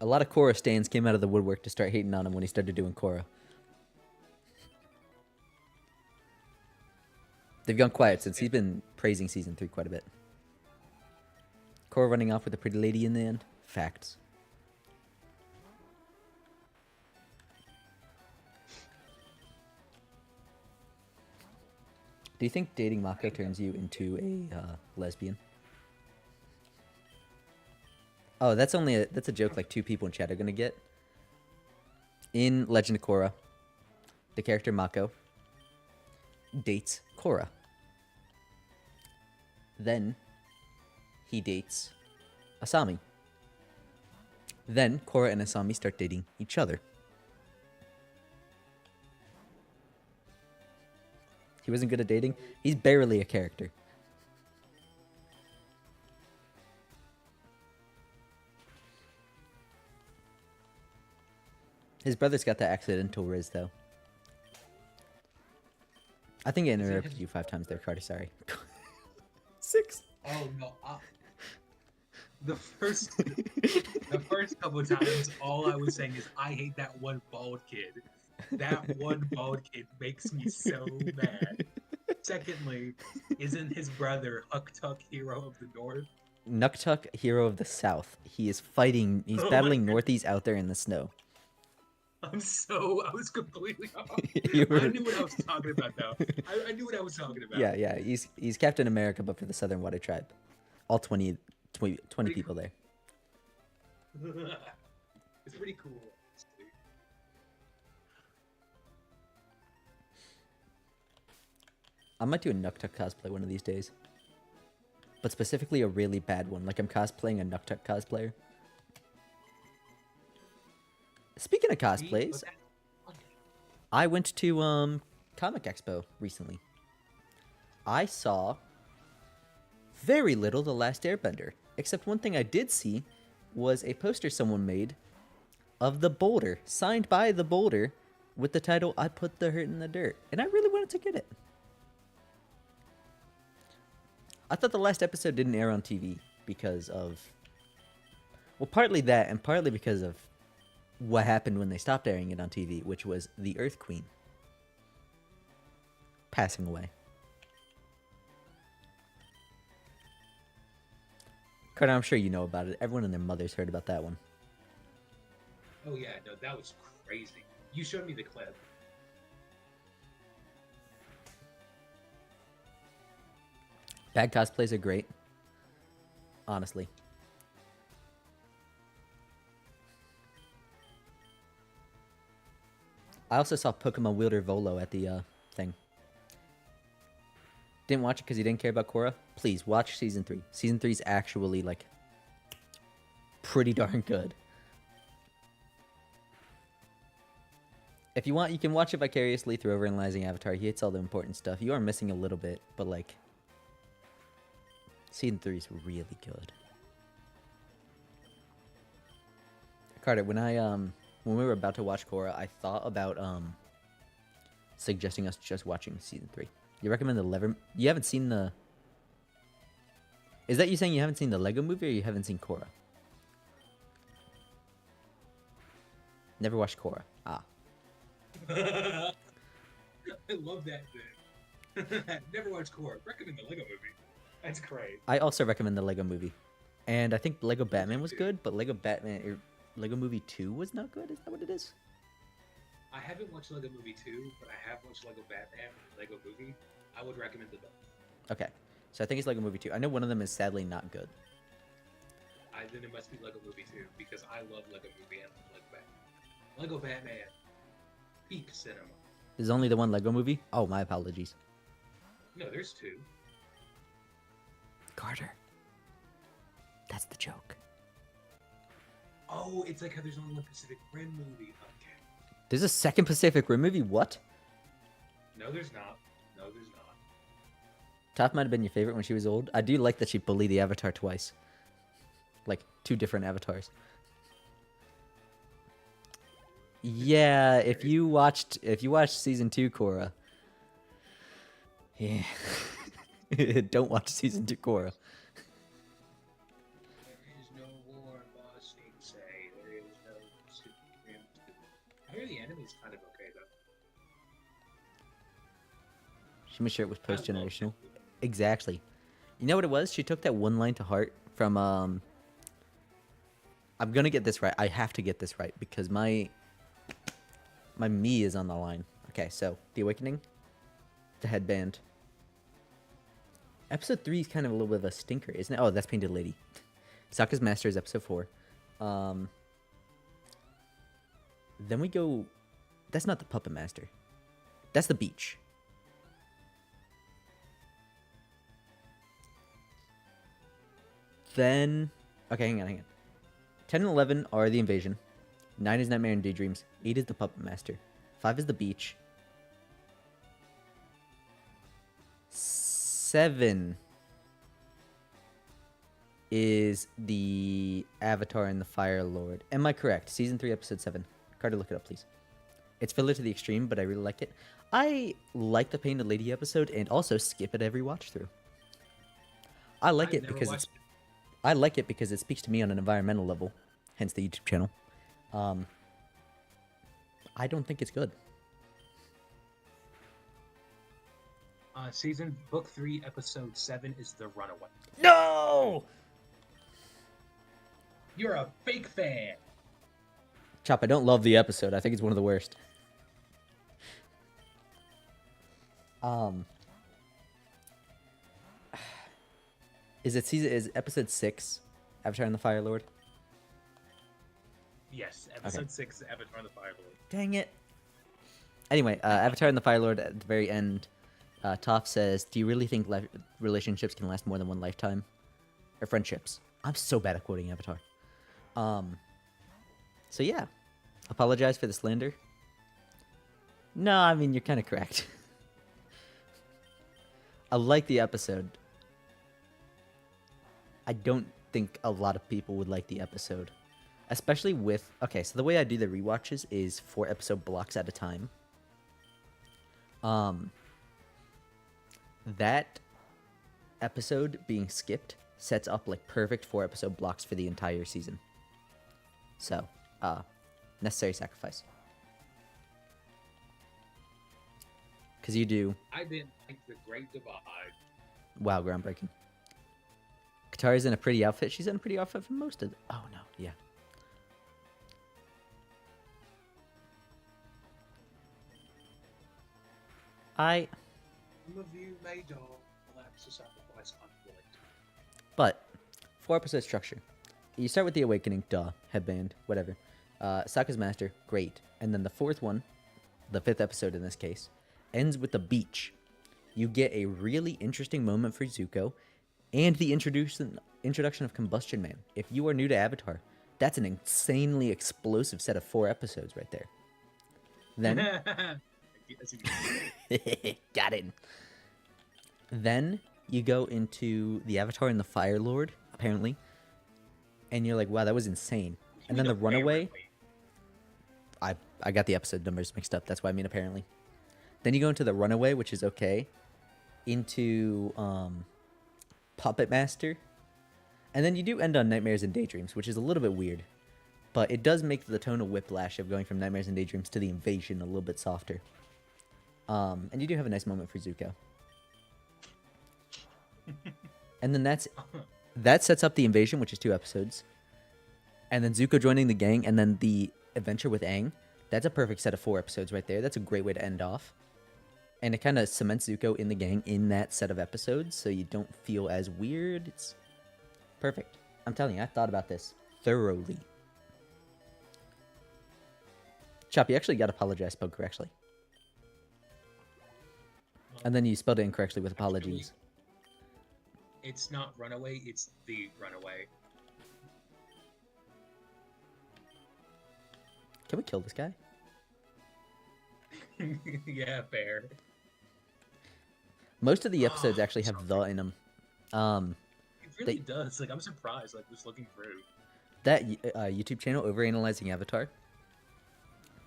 A lot of Korra stans came out of the woodwork to start hating on him when he started doing Korra. They've gone quiet since he's been praising season 3 quite a bit. Korra running off with a pretty lady in the end. Facts. Do you think dating Mako turns you into a lesbian? Oh, that's a joke like 2 people in chat are gonna get. In Legend of Korra, the character Mako dates Korra. Then he dates Asami. Then Korra and Asami start dating each other. He wasn't good at dating. He's barely a character. His brother's got that accidental Riz, though. I think I Is it interrupted his you 5 times there, Carter. Sorry. 6. Oh no! The first couple of times, all I was saying is I hate that one bald kid. That one bald kid makes me so mad. Secondly, isn't his brother Huck Hero of the North? Nuktuk, hero of the South. He is fighting. He's Oh my battling God. Northeast out there in the snow. I was completely off. You were- I knew what I was talking about, though. I knew what I was talking about. Yeah. He's Captain America, but for the Southern Water Tribe. All 20 people there. It's pretty cool. Honestly. I might do a Nuktuk cosplay one of these days. But specifically a really bad one. Like I'm cosplaying a Nuktuk cosplayer. Speaking of cosplays, I went to Comic Expo recently. I saw very little The Last Airbender, except one thing I did see was a poster someone made of the Boulder, signed by the Boulder, with the title "I Put the Hurt in the Dirt," and I really wanted to get it. I thought the last episode didn't air on TV because of, well, partly that, and partly because of what happened when they stopped airing it on TV, which was the Earth Queen passing away. Carter, I'm sure you know about it. Everyone and their mothers heard about that one. Oh yeah, no, that was crazy. You showed me the clip. Bad cosplays are great. Honestly. I also saw Pokemon Wielder Volo at the thing. Didn't watch it because you didn't care about Korra? Please, watch Season 3. Season 3 is actually, like, pretty darn good. If you want, you can watch it vicariously through overanalyzing Avatar. He hits all the important stuff. You are missing a little bit, but, like, Season 3 is really good. Carter, when we were about to watch Korra, I thought about suggesting us just watching Season 3. You recommend the Lever? You haven't seen the... Is that you saying you haven't seen the Lego movie or you haven't seen Korra? Never watched Korra. Ah. I love that bit. Never watched Korra. Recommend the Lego movie. That's great. I also recommend the Lego movie. And I think Lego Batman was good, but Lego Movie 2 was not good? Is that what it is? I haven't watched Lego Movie 2, but I have watched Lego Batman and Lego Movie. I would recommend them both. Okay. So I think it's Lego Movie 2. I know one of them is sadly not good. Then it must be Lego Movie 2, because I love Lego Movie and Lego Batman. Lego Batman. Peak cinema. Is only the one Lego movie? Oh, my apologies. No, there's 2. Carter. That's the joke. Oh, it's like how there's only one Pacific Rim movie. Okay. There's a second Pacific Rim movie? What? No, there's not. No, there's not. Toph might have been your favorite when she was old. I do like that she bullied the Avatar twice. Like, 2 different avatars. Yeah, if you watched season 2, Korra. Yeah. Don't watch season 2, Korra. There is no war, boss, they say. There is no Pacific Rim 2. I hear the anime's kind of okay, though. She made sure it was I love post-generational. that movie. Exactly. You know what it was? She took that one line to heart from, I'm gonna get this right. I have to get this right because my me is on the line. Okay, so The Awakening, the headband. Episode 3 is kind of a little bit of a stinker, isn't it? Oh, that's Painted Lady. Sokka's Master is episode 4. Then we go... That's not the Puppet Master. That's the beach. Then... Okay, hang on. 10 and 11 are the invasion. 9 is Nightmare and Daydreams. 8 is the Puppet Master. 5 is the beach. 7 is the Avatar and the Fire Lord. Am I correct? Season 3, episode 7. Carter, look it up, please. It's filler to the extreme, but I really like it. I like the Painted Lady episode and also skip it every watch through. I like I've it never because watched I like it because it speaks to me on an environmental level, hence the YouTube channel. I don't think it's good. Season Book 3, Episode 7 is The Runaway. No! You're a fake fan. Chop, I don't love the episode. I think it's one of the worst. Is episode 6 Avatar and the Fire Lord? Yes, Episode 6, Avatar and the Fire Lord. Dang it. Anyway, Avatar and the Fire Lord at the very end, Toph says, "Do you really think relationships can last more than one lifetime? Or friendships?" I'm so bad at quoting Avatar. So yeah, apologize for the slander. No, I mean, you're kind of correct. I like the episode. I don't think a lot of people would like the episode. Especially with... Okay, so the way I do the rewatches is 4 episode blocks at a time. That episode being skipped sets up like perfect 4 episode blocks for the entire season. So, necessary sacrifice. Because you do... I didn't like The Great Divide. Wow, groundbreaking. Katara's in a pretty outfit. She's in a pretty outfit for most of... Oh, no. Yeah. Some of you may die, perhaps to sacrifice unwilling. But 4 episode structure. You start with the awakening, duh, headband, whatever. Sokka's master, great. And then the 4th one, the 5th episode in this case, ends with the beach. You get a really interesting moment for Zuko, and the introduction of Combustion Man. If you are new to Avatar, that's an insanely explosive set of 4 episodes right there. Then got it. Then you go into the Avatar and the Fire Lord, apparently, and you're like, wow, that was insane. And then the Runaway. I got the episode numbers mixed up. That's why I mean apparently. Then you go into the Runaway, which is okay. Into Puppet Master. And then you do end on Nightmares and Daydreams, which is a little bit weird. But it does make the tonal whiplash of going from Nightmares and Daydreams to the Invasion a little bit softer. And you do have a nice moment for Zuko. And then that sets up the Invasion, which is 2 episodes. And then Zuko joining the gang, and then the adventure with Aang. That's a perfect set of 4 episodes right there. That's a great way to end off. And it kind of cements Zuko in the gang in that set of episodes, so you don't feel as weird. It's perfect. I'm telling you, I thought about this thoroughly. Chop, you actually got apologize spelled correctly. And then you spelled it incorrectly with apologies. It's not Runaway, it's The Runaway. Can we kill this guy? Yeah, fair. Most of the episodes actually have the in them. It really does. Like, I'm surprised, like, just looking through. That YouTube channel, Overanalyzing Avatar,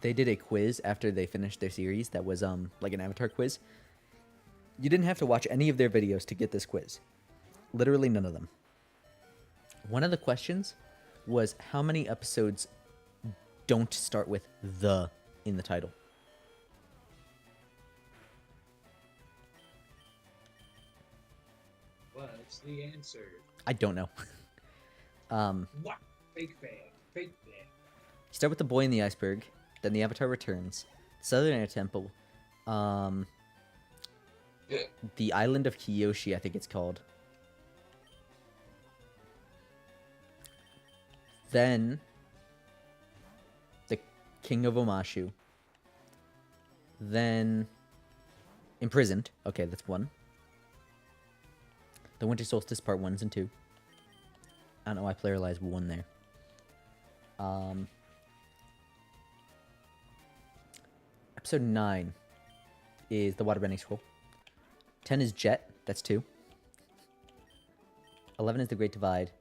they did a quiz after they finished their series that was like an Avatar quiz. You didn't have to watch any of their videos to get this quiz. Literally none of them. One of the questions was how many episodes don't start with the in the title. What's the answer? I don't know. What? Fake fan. Fake fan. You start with the boy in the iceberg, then the Avatar returns, Southern Air Temple, the island of Kyoshi, I think it's called. Then the King of Omashu. Then Imprisoned. Okay, that's 1. The Winter Solstice Part 1s and 2. I don't know why I pluralized 1 there. Episode 9 is the Waterbending Scroll. 10 is Jet. That's 2. 11 is the Great Divide.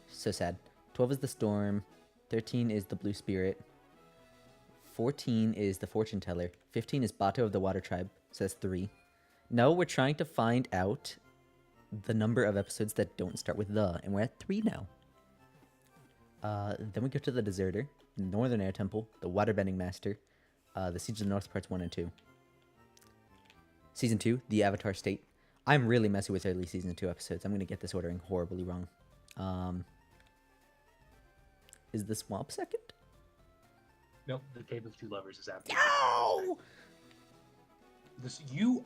So sad. 12 is the Storm. 13 is the Blue Spirit. 14 is the fortune teller. 15 is Bato of the water tribe. So that's 3. No, we're trying to find out the number of episodes that don't start with the, and we're at 3 now. Then we go to the deserter, northern air temple, the waterbending master, the siege of the north parts 1 and 2. Season 2, the avatar state. I'm really messy with early season 2 episodes. I'm gonna get this ordering horribly wrong. Is the swamp second? Nope, the Cave of Two Lovers is after. No!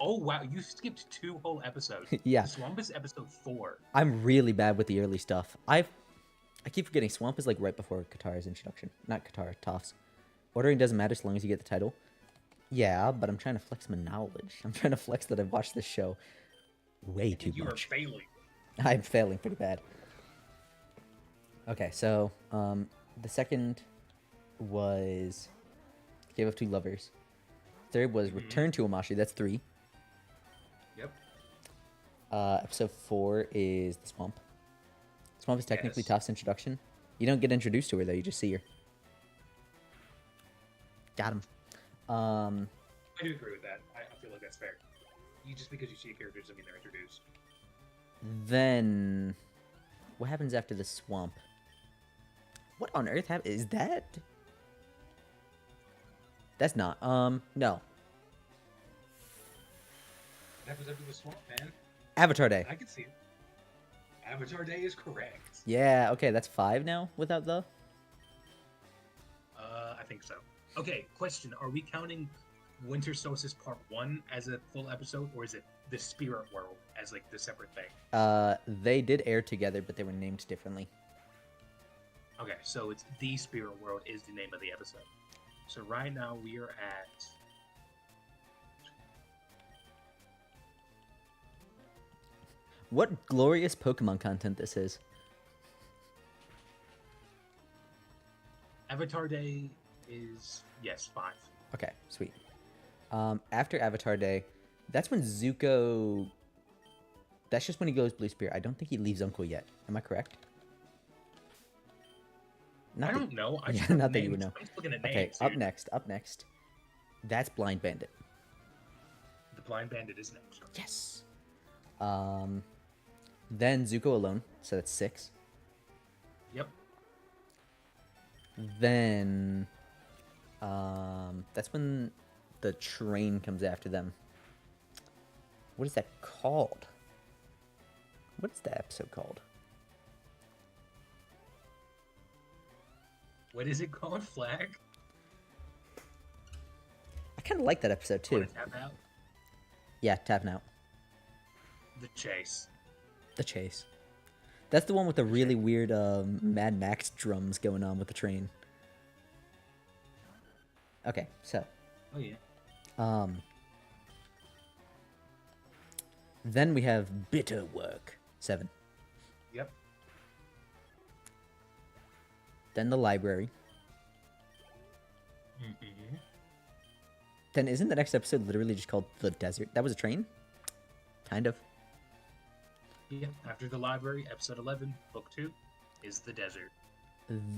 Wow, you skipped 2 whole episodes. Yeah. Swamp is episode 4. I'm really bad with the early stuff. I keep forgetting Swamp is like right before Katara's introduction. Not Katara, Toph's. Ordering doesn't matter as long as you get the title. Yeah, but I'm trying to flex my knowledge. I'm trying to flex that I've watched this show way too You much. are failing. I'm failing pretty bad. Okay, so the second was Cave of Two Lovers. Third was Return to Omashi. That's 3. Yep. Episode 4 is the Swamp. Swamp is technically Yes. Toph's introduction. You don't get introduced to her though. You just see her. Got him. I do agree with that. I feel like that's fair. Just because you see a character doesn't mean they're introduced. Then what happens after the Swamp? What on earth is that? That's not. No. What happens after the swamp, man? Avatar Day. I can see it. Avatar Day is correct. Yeah, okay, that's 5 now without the. I think so. Okay, question. Are we counting Winter Solstice Part 1 as a full episode, or is it the Spirit World as like the separate thing? They did air together, but they were named differently. Okay, so it's The Spirit World is the name of the episode. So right now we are at... What glorious Pokemon content this is. Avatar Day is, yes, 5. Okay, sweet. After Avatar Day, that's when Zuko... That's just when he goes Blue Spear. I don't think he leaves Uncle yet. Am I correct? I don't know. I Yeah, just not that you would know. I'm just looking at Okay, names, up dude. next. That's Blind Bandit. The Blind Bandit is next. Yes. Then Zuko alone, so that's 6. Yep. Then, that's when the train comes after them. What is that called? What is that episode called? What is it called? Flag? I kind of like that episode too. Wanna tap out? Yeah, tapping out. The Chase. The chase. That's the one with the really weird Mad Max drums going on with the train. Okay, so Oh yeah. then we have Bitter Work, 7. Yep. Then the library. Mm-hmm. Then isn't the next episode literally just called The Desert? That was a train? Kind of. Yep. After the library, episode 11, book 2, is the desert.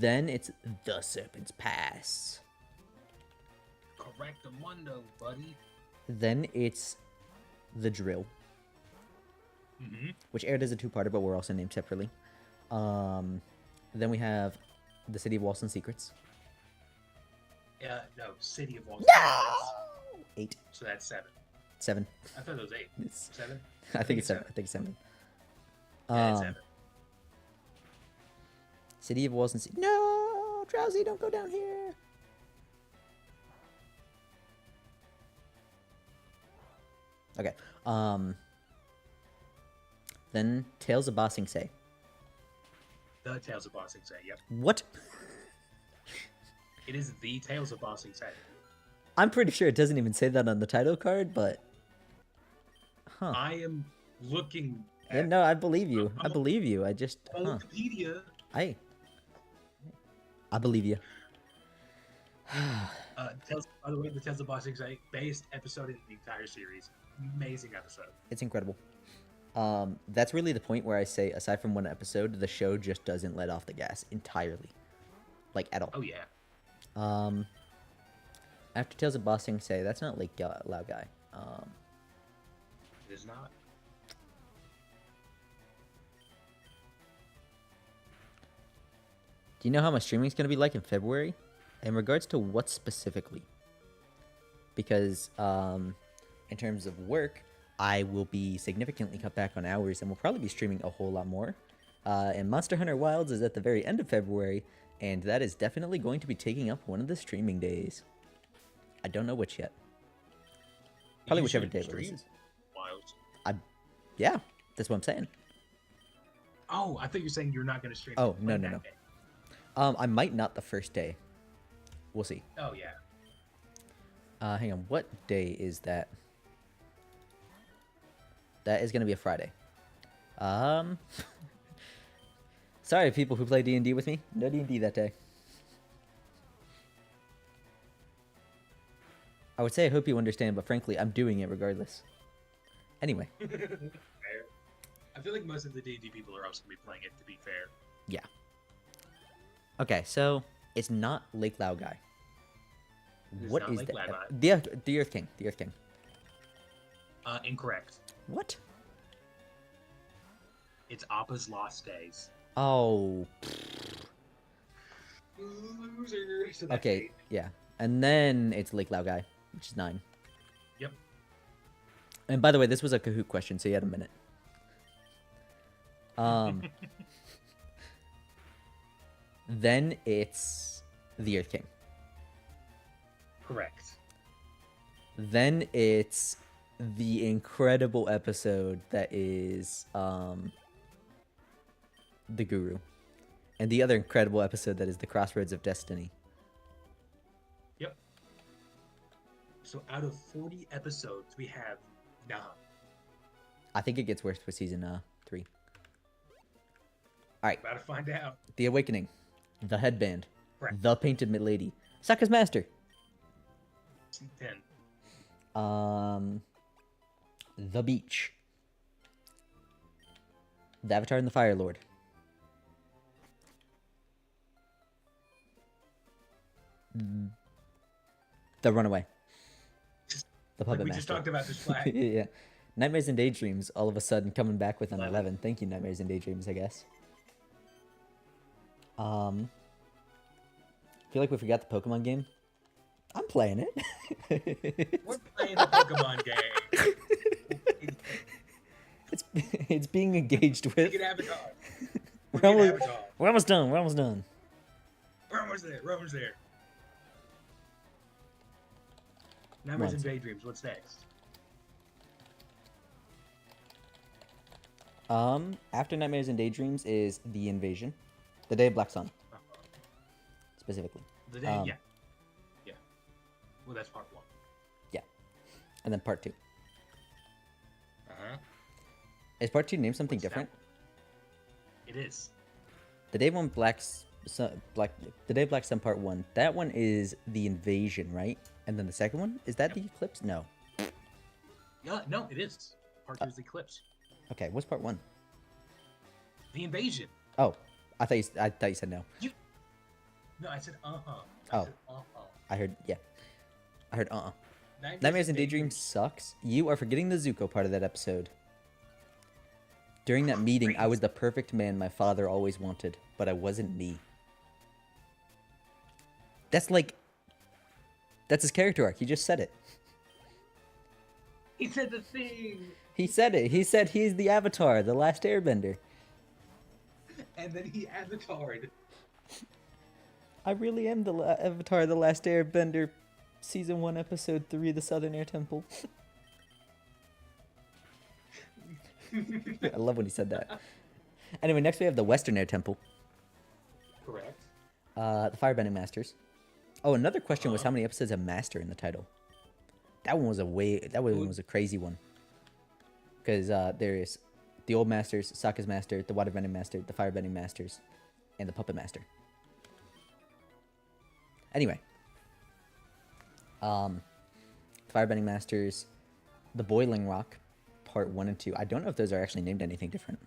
Then it's The Serpent's Pass. Correct mundo, buddy. Then it's The Drill, Mm-hmm. which aired as a 2-parter, but were also named separately. Then we have The City of Walls and Secrets. No, City of Walls. 8. So that's 7. 7. I thought it was 8. It's, 7? I think it's 7. I think it's 7. Yeah, it's 7. City of Walls and Secrets. No! Drowsy, don't go down here! Okay. Then Tales of Ba Sing Se. The Tales of Ba Sing Se, yep. What? It is the Tales of Ba Sing Se. I'm pretty sure it doesn't even say that on the title card, but... Huh. I am looking Yeah, at no, I believe you. I believe you. I just... Huh. Wikipedia. I believe you. By the way, the Tales of Ba Sing Se, best episode in the entire series. Amazing episode. It's incredible. That's really the point where I say, aside from one episode, the show just doesn't let off the gas entirely. Like, at all. Oh, yeah. After Tales of Bossing Say, that's not Lake Lao Guy. It is not. Do you know how my streaming's going to be like in February? In regards to what specifically? Because in terms of work, I will be significantly cut back on hours and will probably be streaming a whole lot more. And Monster Hunter Wilds is at the very end of February, and that is definitely going to be taking up one of the streaming days. I don't know which yet. Probably You whichever should day it stream releases. Wild. Yeah, that's what I'm saying. Oh, I thought you were saying you're not going to stream. Oh, no, like no, that no. day. I might not the first day. We'll see. Oh yeah. Hang on. What day is that? That is going to be a Friday. Sorry, people who play D&D with me. No D&D that day. I would say I hope you understand, but frankly, I'm doing it regardless. Anyway. Fair. I feel like most of the D&D people are also going to be playing it, to be fair. Yeah. Okay, so it's not Lake Lao Guy. It is What not is Lake that? Lao Guy. The Earth King. The Earth King. Incorrect. What? It's Appa's Lost Days. Oh. Loser. So that's Okay, 8. yeah. And then it's Lake Lao Guy, which is 9. Yep. And by the way, this was a Kahoot question, so you had a minute. Then it's the Earth King. Correct. Then it's the incredible episode that is the Guru. And the other incredible episode that is the Crossroads of Destiny. Yep. So out of 40 episodes, we have 9. I think it gets worse for season 3. Alright, About to find out. The Awakening. The Headband. Correct. The Painted Mid Lady. Sokka's Master. 10. The Beach. The Avatar and the Fire Lord. The Runaway. The Puppet Like we Master. just talked about this flag. Yeah. Nightmares and Daydreams all of a sudden coming back with an 11. 11. Thank you, Nightmares and Daydreams, I guess. I feel like we forgot the Pokemon game. I'm playing it. We're playing the Pokemon game. It's being engaged with. Make it Avatar. We're Make it almost, Avatar. we're almost done. We're almost done. We're almost there. We're almost there. Nightmares and Daydreams. What's next? After Nightmares and Daydreams is The Invasion. The Day of Black Sun, specifically. The day, yeah. Yeah. Well, that's part 1. And then part 2. Uh-huh. Is part 2 named something What's that different? one? It is. The Day of The Day of Black Sun Part 1. That one is The Invasion, right? And then the second one? Is that The Eclipse? No. Yeah, no, it is. Part 2 is the Eclipse. Okay, what's part 1? The Invasion. Oh, I thought you said no. No, I said uh-huh. Oh. Said uh-huh. I heard, yeah. I heard Nightmares and Daydreams sucks. You are forgetting the Zuko part of that episode. During that meeting, I was the perfect man my father always wanted, but I wasn't me. That's his character arc. He just said it. He said the thing. He said it. He said he's the Avatar, the last Airbender. And then he avatared. I really am the Avatar, the last Airbender, Season 1, Episode 3, The Southern Air Temple. I love when he said that. Anyway, next we have the Western Air Temple. Correct. The Firebending Masters. Oh, another question was how many episodes have Master in the title? That one was a crazy one. Because there is the Old Masters, Sokka's Master, the Waterbending Master, the Firebending Masters, and the Puppet Master. Anyway. Firebending Masters, the Boiling Rock, Part 1 and 2. I don't know if those are actually named anything different.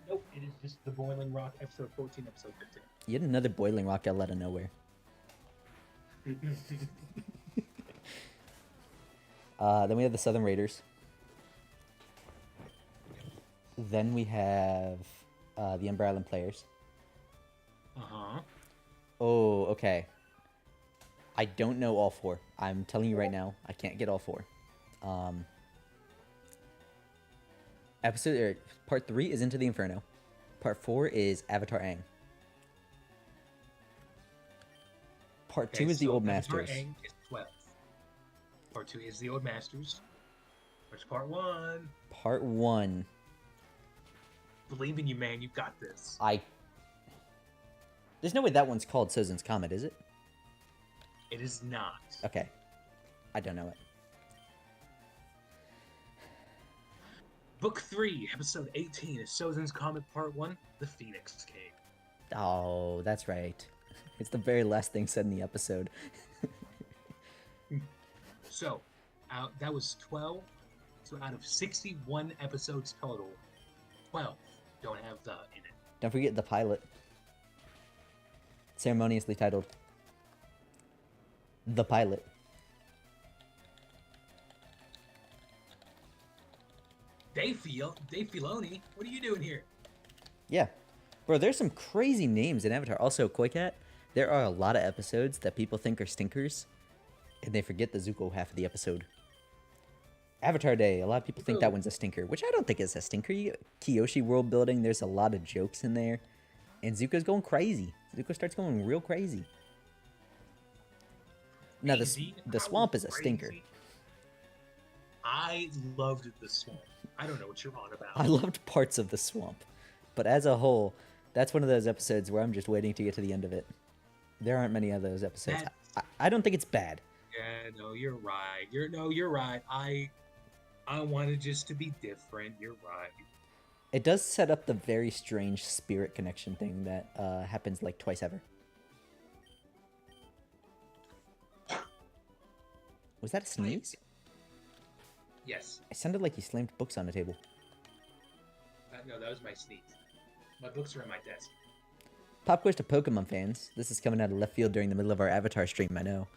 Nope, it is just the Boiling Rock, episode 14, episode 15. Yet another Boiling Rock out of nowhere. Then we have the Southern Raiders. Then we have the Ember Island Players. Uh-huh. Oh, okay. I don't know all four. I'm telling you right now, I can't get all four. Part 3 is Into the Inferno. Part 4 is Avatar Aang. Part 2 is the Old Avatar Masters. Aang is 12. Part 2 is the Old Masters. Where's part 1? Part 1. Believe in you, man. You got this. There's no way that one's called Sozin's Comet, is it? It is not. Okay. I don't know it. Book 3, Episode 18 is Sozin's Comet Part 1, The Phoenix Cave. Oh, that's right. It's the very last thing said in the episode. So, that was 12. So out of 61 episodes total, 12 don't have the in it. Don't forget the pilot. Ceremoniously titled The Pilot. Dave Filoni, what are you doing here? Yeah. Bro, there's some crazy names in Avatar. Also, Koikat, there are a lot of episodes that people think are stinkers, and they forget the Zuko half of the episode. Avatar Day, a lot of people think that one's a stinker, which I don't think is a stinker. Kyoshi world building, there's a lot of jokes in there, and Zuko's going crazy. Zuko starts going real crazy. Now, the swamp is a stinker. I loved the swamp. I don't know what you're on about. I loved parts of the swamp, but as a whole, that's one of those episodes where I'm just waiting to get to the end of it. There aren't many of those episodes. I don't think it's bad. Yeah, no, you're right. You're right. I wanted just to be different. You're right. It does set up the very strange spirit connection thing that happens like twice ever. Was that a sneeze? Yes. It sounded like you slammed books on the table. No, that was my sneeze. My books are on my desk. Pop quiz to Pokemon fans. This is coming out of left field during the middle of our Avatar stream, I know.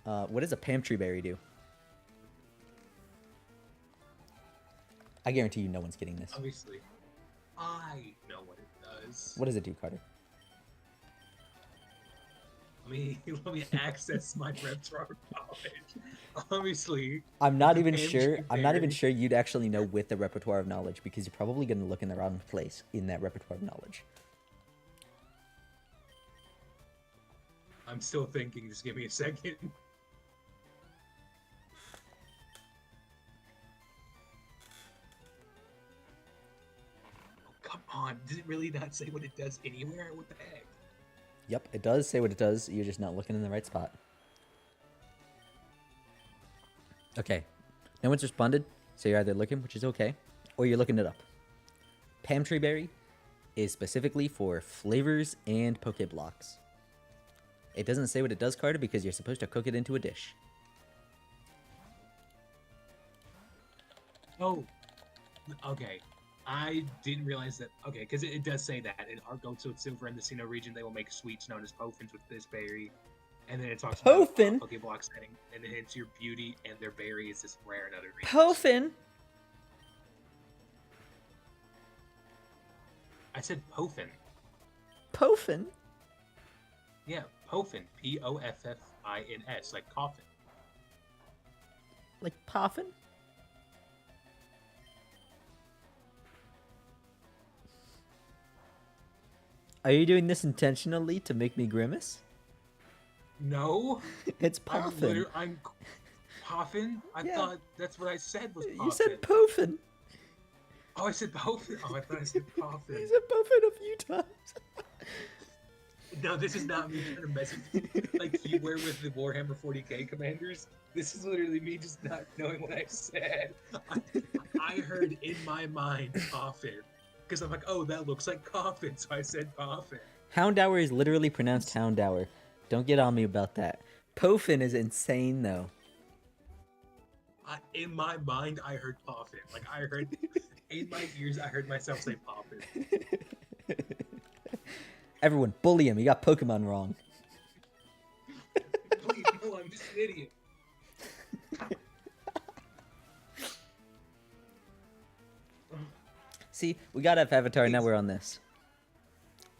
What does a Pamtree Berry do? I guarantee you no one's getting this. Obviously, I know what it does. What does it do, Carter? Let me access my repertoire knowledge. Obviously, I'm not even Pamtree sure. I'm not even Berry. sure you'd actually know with the repertoire of knowledge because you're probably going to look in the wrong place in that repertoire of knowledge. I'm still thinking. Just give me a second. Oh, come on. Does it really not say what it does anywhere? What the heck? Yep, it does say what it does. You're just not looking in the right spot. Okay. No one's responded, so you're either looking, which is okay, or you're looking it up. Pamtree Berry is specifically for flavors and Pokeblocks. It doesn't say what it does, Carter, because you're supposed to cook it into a dish. Oh, okay. I didn't realize that. Okay, because it does say that in our Goat Silver and the Sinnoh region, they will make sweets known as Pofins with this berry. And then it talks Pofin? about Pokeblock setting, and then it's your beauty, and their berry is this rare in other regions. Pofin! I said Pofin. Pofin? Yeah, Pofin. P-O-F-F-I-N-S, like coffin. Like Poffin? Are you doing this intentionally to make me grimace? No, It's Poffin. I'm Poffin. I Yeah. thought that's what I said was Poffin. You said Pofin. Oh, I said Pofin. Oh, I thought I said Poffin. You said Pofin a few times. No, this is not me trying to mess with you like you were with the Warhammer 40k commanders. This is literally me just not knowing what I said. I heard in my mind coffin because I'm like, oh, that looks like coffin, so I said coffin. Houndour is literally pronounced Houndour. Don't get on me about that. Pofin is insane, though. In my mind, I heard coffin. Like I heard in my ears, I heard myself say coffin. Everyone, bully him. He got Pokemon wrong. Please, idiot. See, we got have Avatar, now Please. we're on this.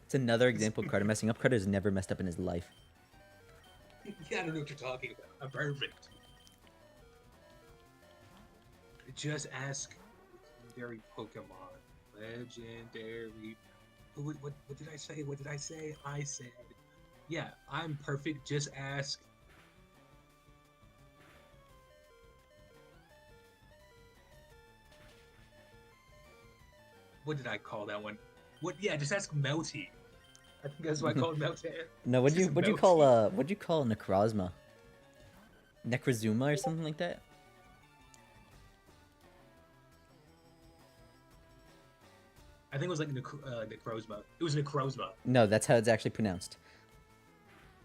It's another example of Carter messing up. Carter's never messed up in his life. Yeah, I don't know what you're talking about. I'm perfect. Just ask legendary Pokemon. Legendary. What did I say? What did I say? I said, yeah, I'm perfect. Just ask. What did I call that one? What? Yeah, just ask Melty. I think that's what I called Melty. No, what'd you Just call Melty. what'd you call Necrozma? Necrozuma or something like that? I think it was like Necrozma. It was Necrozma. No, that's how it's actually pronounced.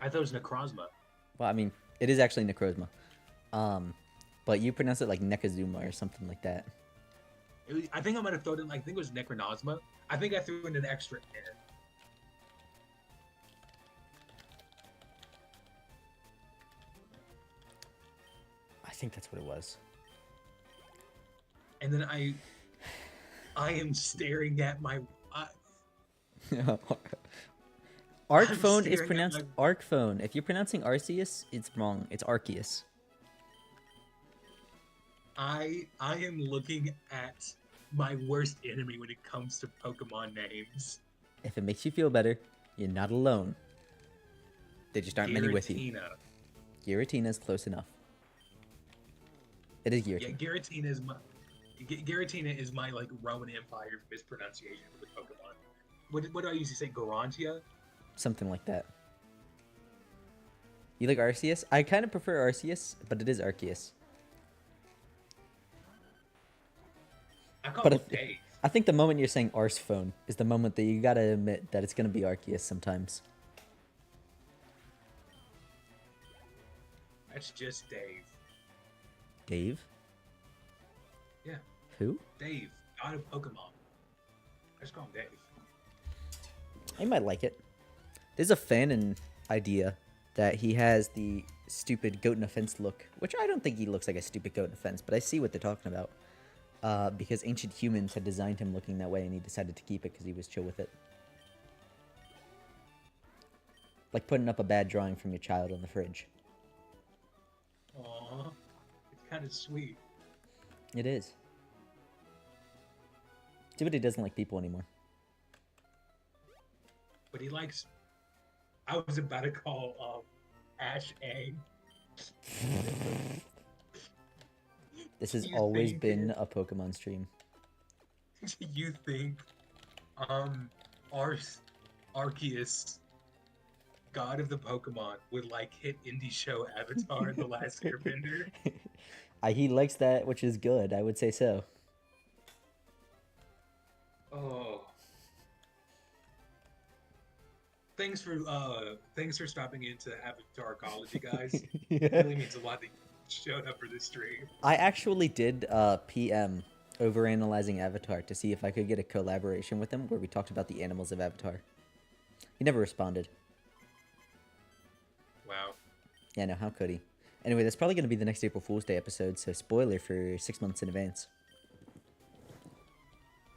I thought it was Necrozma. Well, I mean, it is actually Necrozma. But you pronounce it like Nekazuma or something like that. I think I might have thrown in. I think it was Necronosma. I think I threw in an extra N. I think that's what it was. And then I am staring at my. Arcphone is staring at pronounced Arcphone. If you're pronouncing Arceus, it's wrong. It's Arceus. I am looking at my worst enemy when it comes to Pokemon names. If it makes you feel better, you're not alone. There just aren't many with you. Giratina. Giratina is close enough. It is Giratina. Yeah, Giratina is my like Roman Empire mispronunciation for the Pokemon. What do I usually say? Garantia? Something like that. You like Arceus? I kind of prefer Arceus, but it is Arceus. I call But him Dave. I think the moment you're saying Arcephone is the moment that you gotta admit that it's gonna be Arceus sometimes. That's just Dave. Dave? Yeah, Who? Dave. God of Pokemon. I just call him Dave. I might like it. There's a fanon idea that he has the stupid goat in a fence look, which I don't think he looks like a stupid goat in a fence, but I see what they're talking about. Because ancient humans had designed him looking that way, and he decided to keep it because he was chill with it. Like putting up a bad drawing from your child on the fridge. Aww, it's kind of sweet. It is. See, but he doesn't like people anymore. But he likes. I was about to call Ash A. This has You always think- been a Pokemon stream. Do you think Arceus, God of the Pokemon, would like hit indie show Avatar The Last Airbender? He likes that, which is good. I would say so. Oh. Thanks for stopping into Avatar Ecology, guys. It really means a lot that you showed up for this stream. I actually did PM overanalyzing Avatar to see if I could get a collaboration with him where we talked about the animals of Avatar. He never responded. Wow. Yeah, no, how could he? Anyway, that's probably going to be the next April Fool's Day episode, so spoiler for 6 months in advance.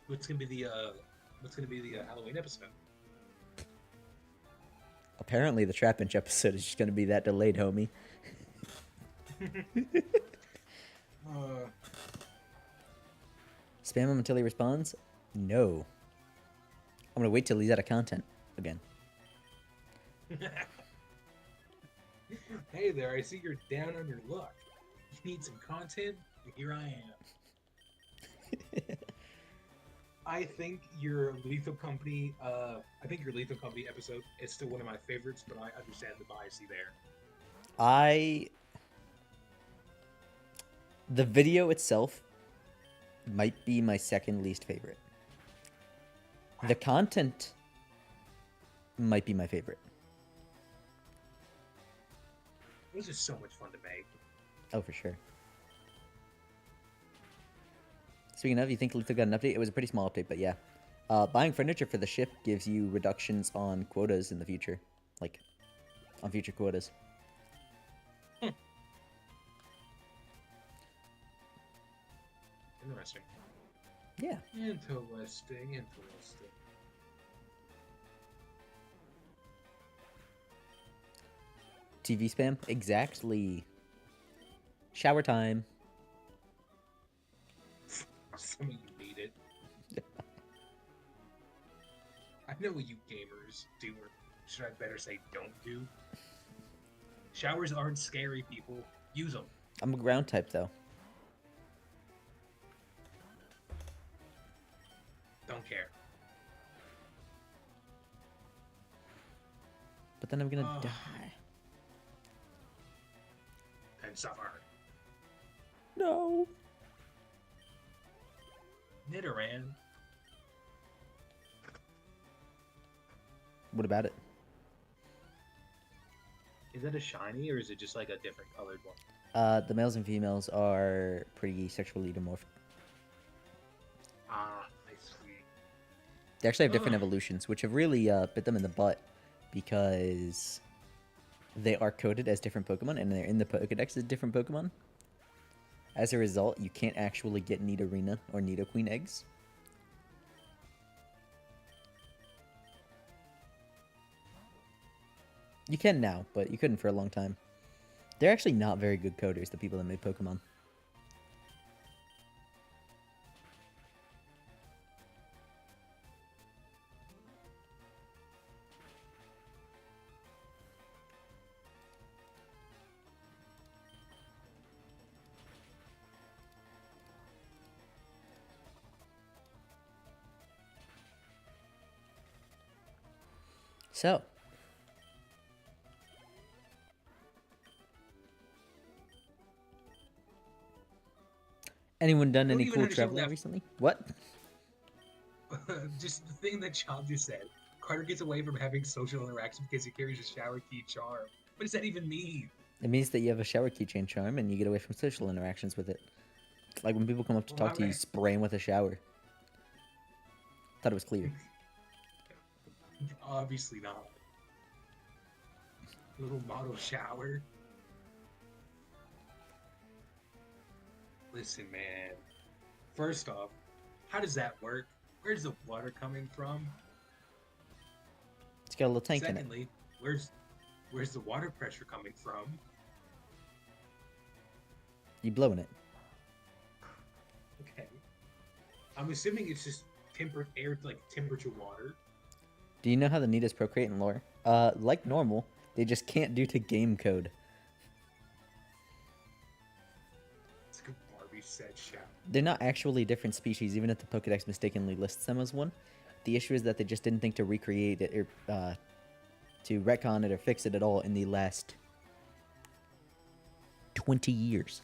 What's gonna be the Halloween episode? Apparently, the Trapinch episode is just going to be that delayed, homie. Spam him until he responds? No. I'm going to wait till he's out of content again. Hey there, I see you're down on your luck. You need some content? Here I am. I think your Lethal Company episode is still one of my favorites, but I understand the bias there. The video itself might be my second least favorite. The content might be my favorite. It was just so much fun to make. Oh, for sure. Speaking of, you think Lethal got an update? It was a pretty small update, but yeah. Buying furniture for the ship gives you reductions on quotas in the future. Like, on future quotas. Interesting. Yeah. Interesting. TV spam? Exactly. Shower time. Some of you need it. I know what you gamers do, or should I better say don't do. Showers aren't scary, people. Use them. I'm a ground type, though. Don't care. But then I'm gonna Ugh. die. And suffer. No. Nidoran. What about it? Is that a shiny, or is it just like a different colored one? The males and females are pretty sexually dimorphed. Ah, I see. They actually have different Ugh. evolutions, which have really bit them in the butt because they are coded as different Pokemon and they're in the Pokedex as different Pokemon. As a result, you can't actually get Nidorina or Nidoqueen eggs. You can now, but you couldn't for a long time. They're actually not very good coders, the people that made Pokemon. So, anyone done don't any even cool understand traveling that- recently? What? Just the thing that Chom just said. Carter gets away from having social interaction because he carries a shower key charm. What does that even mean? It means that you have a shower keychain charm and you get away from social interactions with it. Like when people come up to Well, talk to you, I- you spray them with a shower. Thought it was clear. Obviously not. Little model shower. Listen, man. First off, how does that work? Where's the water coming from? It's got a little tank in it. Secondly, where's the water pressure coming from? You blowing it. Okay. I'm assuming it's just air, like temperature water. Do you know how the Nidas procreate in lore? Like normal, they just can't due to game code. It's like a Barbie said shower. They're not actually different species, even if the Pokedex mistakenly lists them as one. The issue is that they just didn't think to recreate it or to retcon it or fix it at all in the last 20 years.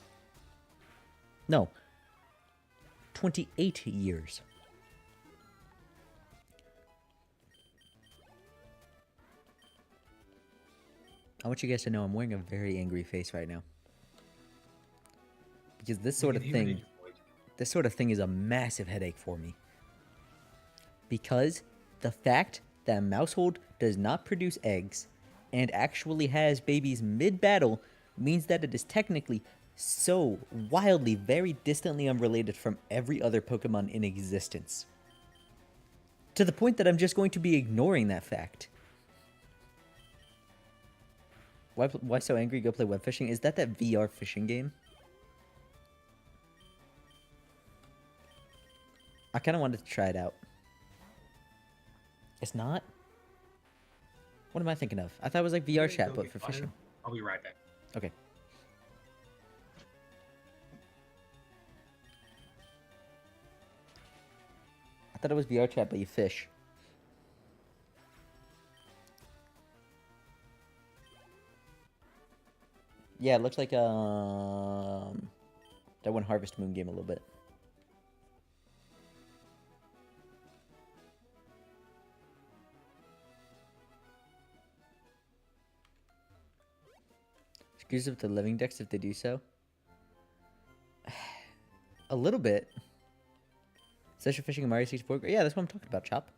No, 28 years. I want you guys to know I'm wearing a very angry face right now. Because this sort of You can hear it in thing, your voice. this sort of thing is a massive headache for me. Because the fact that Mousehold does not produce eggs and actually has babies mid-battle means that it is technically so wildly, very distantly unrelated from every other Pokemon in existence. To the point that I'm just going to be ignoring that fact. Why so angry? Go play web fishing? Is that VR fishing game? I kind of wanted to try it out. It's not? What am I thinking of? I thought it was like VR chat, Go but get for butter. fishing. I'll be right back. Okay. I thought it was VR chat, but you fish. Yeah, it looks like that one Harvest Moon game a little bit. Screws up the living decks if they do so. A little bit. Social fishing and Mario 64. Yeah, that's what I'm talking about, Chop.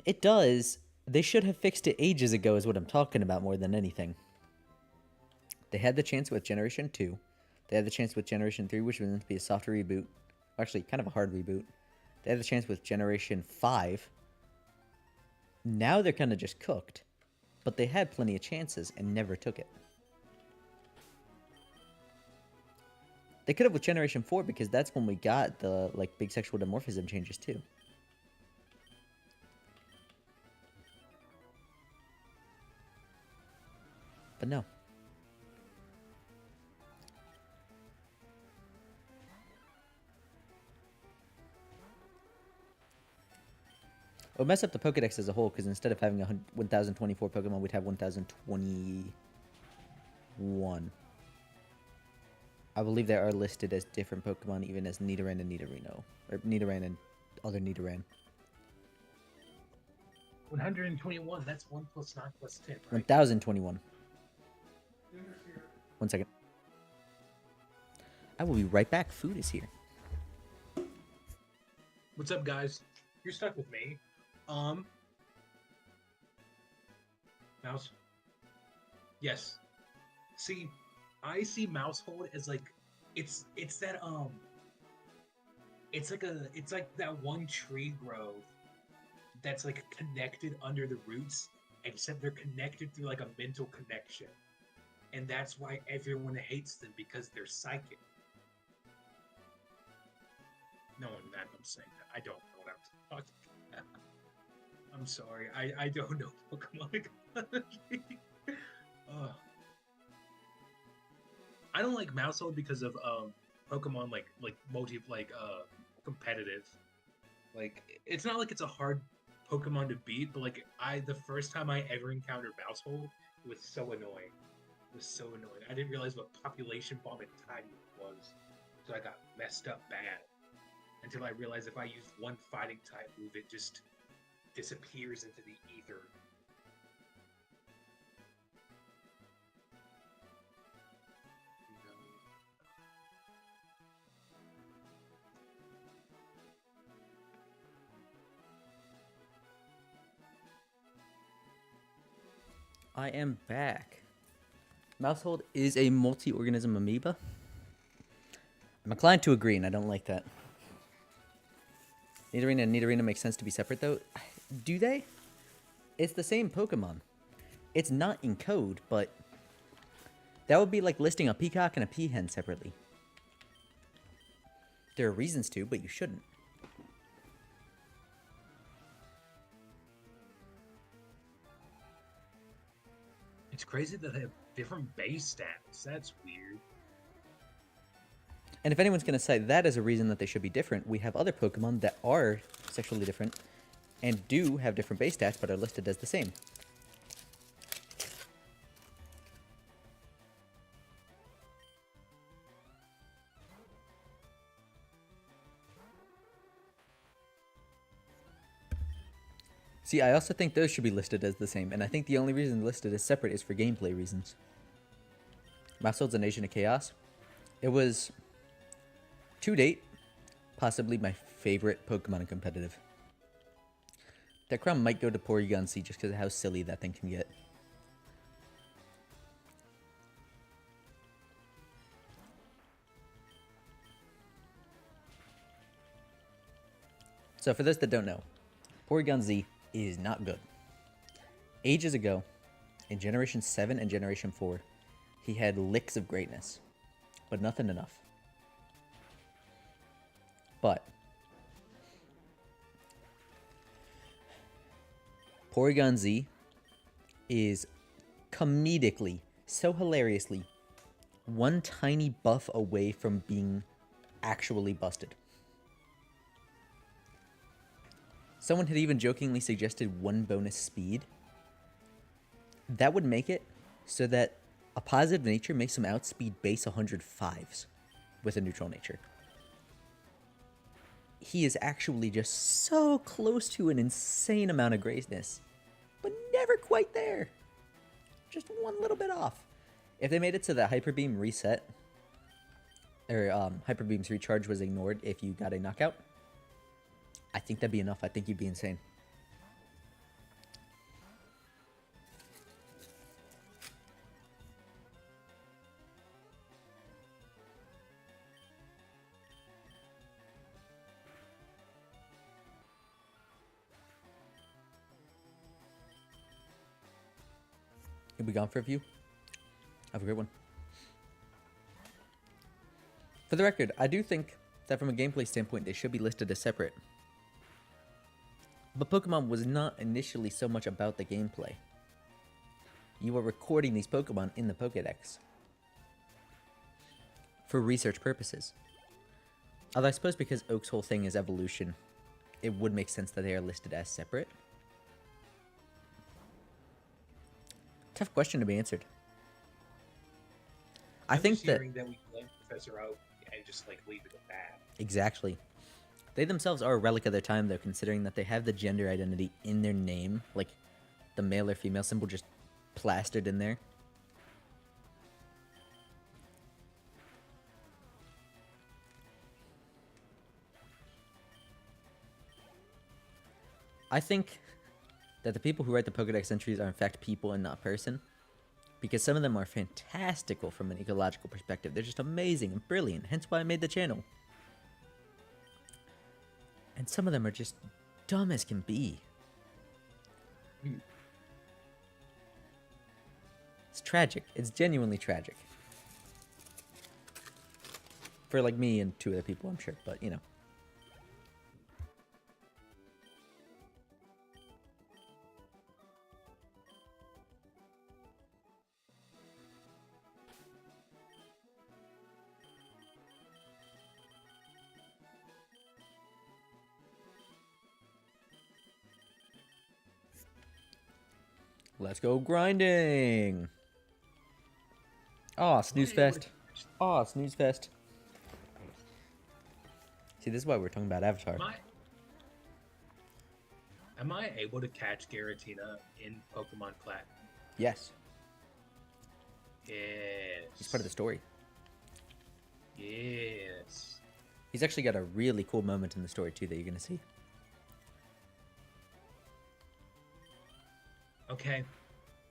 It does. They should have fixed it ages ago is what I'm talking about more than anything. They had the chance with Generation 2. They had the chance with Generation 3, which was meant to be a softer reboot. Actually, kind of a hard reboot. They had the chance with Generation 5. Now they're kind of just cooked. But they had plenty of chances and never took it. They could have with Generation 4 because that's when we got the like big sexual dimorphism changes too. But no. It would mess up the Pokedex as a whole because instead of having 1,024 Pokemon, we'd have 1,021. I believe they are listed as different Pokemon, even as Nidoran and Nidorino. Or Nidoran and other Nidoran. 121. That's 1 plus 9 plus 10, right? 1,021. 1 second. I will be right back. Food is here. What's up, guys? You're stuck with me. Mouse. Yes. See, I see Mousehold as like it's that it's like that one tree grove that's like connected under the roots, except they're connected through like a mental connection. And that's why everyone hates them, because they're psychic. No, I'm saying that. I don't know what I'm talking about. I'm sorry. I don't know Pokemon ecology. I don't like Mousehold because of Pokemon like competitive. Like, it's not like it's a hard Pokemon to beat, but like the first time I ever encountered Mousehold, it was so annoying. It was so annoying. I didn't realize what population bomb and tiny was, so I got messed up bad. Until I realized if I use one fighting type move, it just disappears into the ether. I am back. Mousehold is a multi-organism amoeba. I'm inclined to agree, and I don't like that. Nidorina and Nidorina make sense to be separate, though. Do they? It's the same Pokemon. It's not in code, but that would be like listing a peacock and a peahen separately. There are reasons to, but you shouldn't. It's crazy that they have different base stats. That's weird. And if anyone's going to cite that as a reason that they should be different, we have other Pokemon that are sexually different and do have different base stats but are listed as the same. See, I also think those should be listed as the same, and I think the only reason listed as separate is for gameplay reasons. Mousehold's an Agent of Chaos. It was, to date, possibly my favorite Pokemon in competitive. That crown might go to Porygon C just because of how silly that thing can get. So for those that don't know, Porygon Z is not good. Ages ago, in Generation 7 and Generation 4, he had licks of greatness, but nothing enough. But Porygon Z is comedically, so hilariously, one tiny buff away from being actually busted. Someone had even jokingly suggested 1 bonus speed. That would make it so that a positive nature makes him outspeed base 105s with a neutral nature. He is actually just so close to an insane amount of greatness, but never quite there. Just one little bit off. If they made it so that Hyper Beam reset, or Hyper Beam's recharge was ignored if you got a knockout, I think that'd be enough. I think you'd be insane. You'll be gone for a few. Have a great one. For the record, I do think that from a gameplay standpoint, they should be listed as separate. But Pokemon was not initially so much about the gameplay. You were recording these Pokemon in the Pokedex for research purposes. Although I suppose because Oak's whole thing is evolution, it would make sense that they are listed as separate. Tough question to be answered. I think that we blame Professor Oak and just like leave it at that. Exactly. They themselves are a relic of their time, though, considering that they have the gender identity in their name, like the male or female symbol just plastered in there. I think that the people who write the Pokedex entries are in fact people and not person, because some of them are fantastical from an ecological perspective. They're just amazing and brilliant, hence why I made the channel. And some of them are just dumb as can be. It's tragic. It's genuinely tragic. For like me and two other people, I'm sure, but you know. Let's go grinding. Aw, snooze fest. Aw, snooze fest. See, this is why we're talking about Avatar. Am I able to catch Giratina in Pokemon Platinum? Yes. Yes. He's part of the story. Yes. He's actually got a really cool moment in the story, too, that you're going to see. Okay,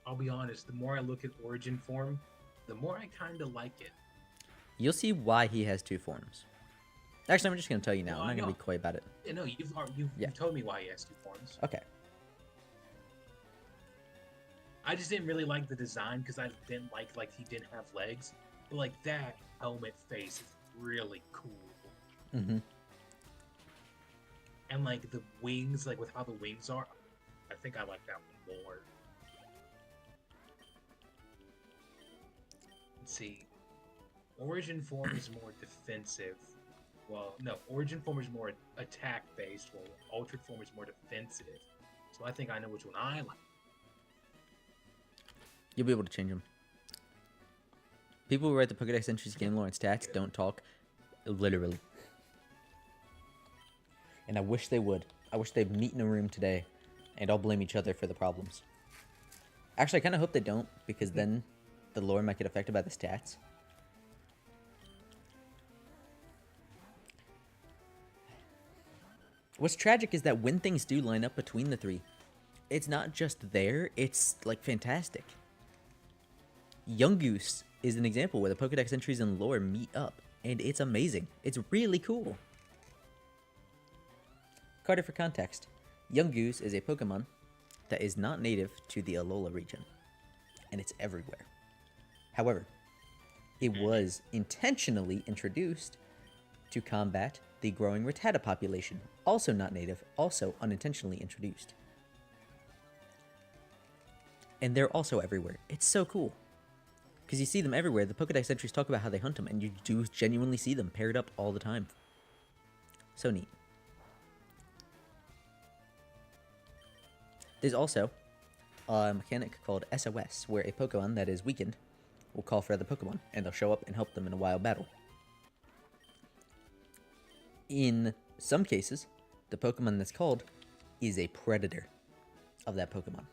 I'll be honest. The more I look at Origin form, the more I kind of like it. You'll see why he has two forms. Actually, I'm just going to tell you now. No, I'm not going I to know. be coy about it. Yeah, no, you've told me why he has two forms. Okay. I just didn't really like the design because I didn't like he didn't have legs. But like that helmet face is really cool. Mm-hmm. And like the wings, like with how the wings are, I think I like that one more. Let's see. Origin form is more defensive. Well, no, Origin form is more attack-based, while Altered form is more defensive. So I think I know which one I like. You'll be able to change them. People who write the Pokedex entries, game lore, and stats don't talk. Literally. And I wish they would. I wish they'd meet in a room today and all blame each other for the problems. Actually, I kind of hope they don't, because then the lore might get affected by the stats. What's tragic is that when things do line up between the three, it's not just there, it's like fantastic. Yungoos is an example where the Pokedex entries and lore meet up, and it's amazing. It's really cool. Carter, for context, Yungoos is a Pokemon that is not native to the Alola region, and it's everywhere. However, it was intentionally introduced to combat the growing Rattata population, also not native, also unintentionally introduced. And they're also everywhere. It's so cool. Because you see them everywhere. The Pokedex entries talk about how they hunt them, and you do genuinely see them paired up all the time. So neat. There's also a mechanic called SOS, where a Pokemon that is weakened will call for other Pokemon, and they'll show up and help them in a wild battle. In some cases, the Pokemon that's called is a predator of that Pokemon.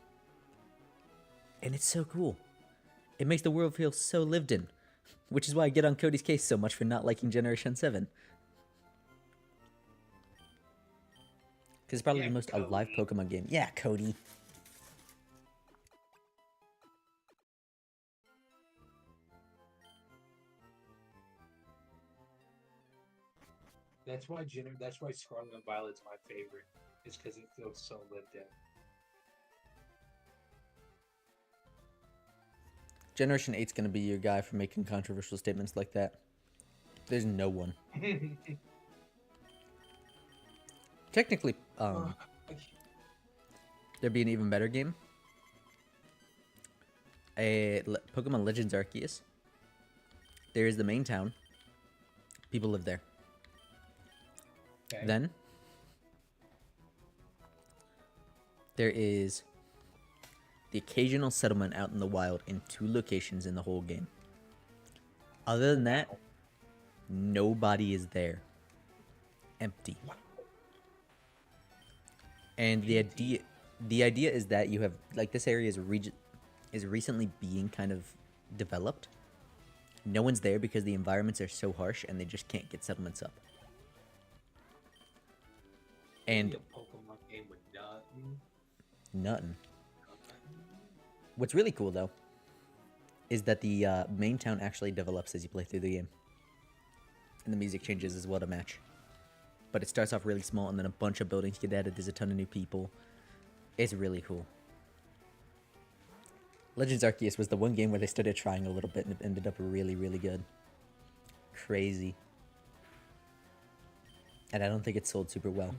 And it's so cool. It makes the world feel so lived in, which is why I get on Cody's case so much for not liking Generation 7. Because it's probably the most alive Pokemon game. Yeah, Cody. That's why Scarlet and Violet's my favorite. Is because it feels so lived in. Generation 8's gonna be your guy for making controversial statements like that. There's no one. Technically, there'd be an even better game. Pokemon Legends Arceus. There is the main town. People live there. Okay. Then there is the occasional settlement out in the wild in 2 locations in the whole game. Other than that, nobody is there. Empty. And the idea is that you have, like, this area is recently being kind of developed. No one's there because the environments are so harsh and they just can't get settlements up. And a Pokemon game with nothing. What's really cool though is that the main town actually develops as you play through the game, and the music changes as well to match. But it starts off really small, and then a bunch of buildings get added. There's a ton of new people. It's really cool. Legends Arceus was the one game where they started trying a little bit, and it ended up really, really good. Crazy. And I don't think it sold super well.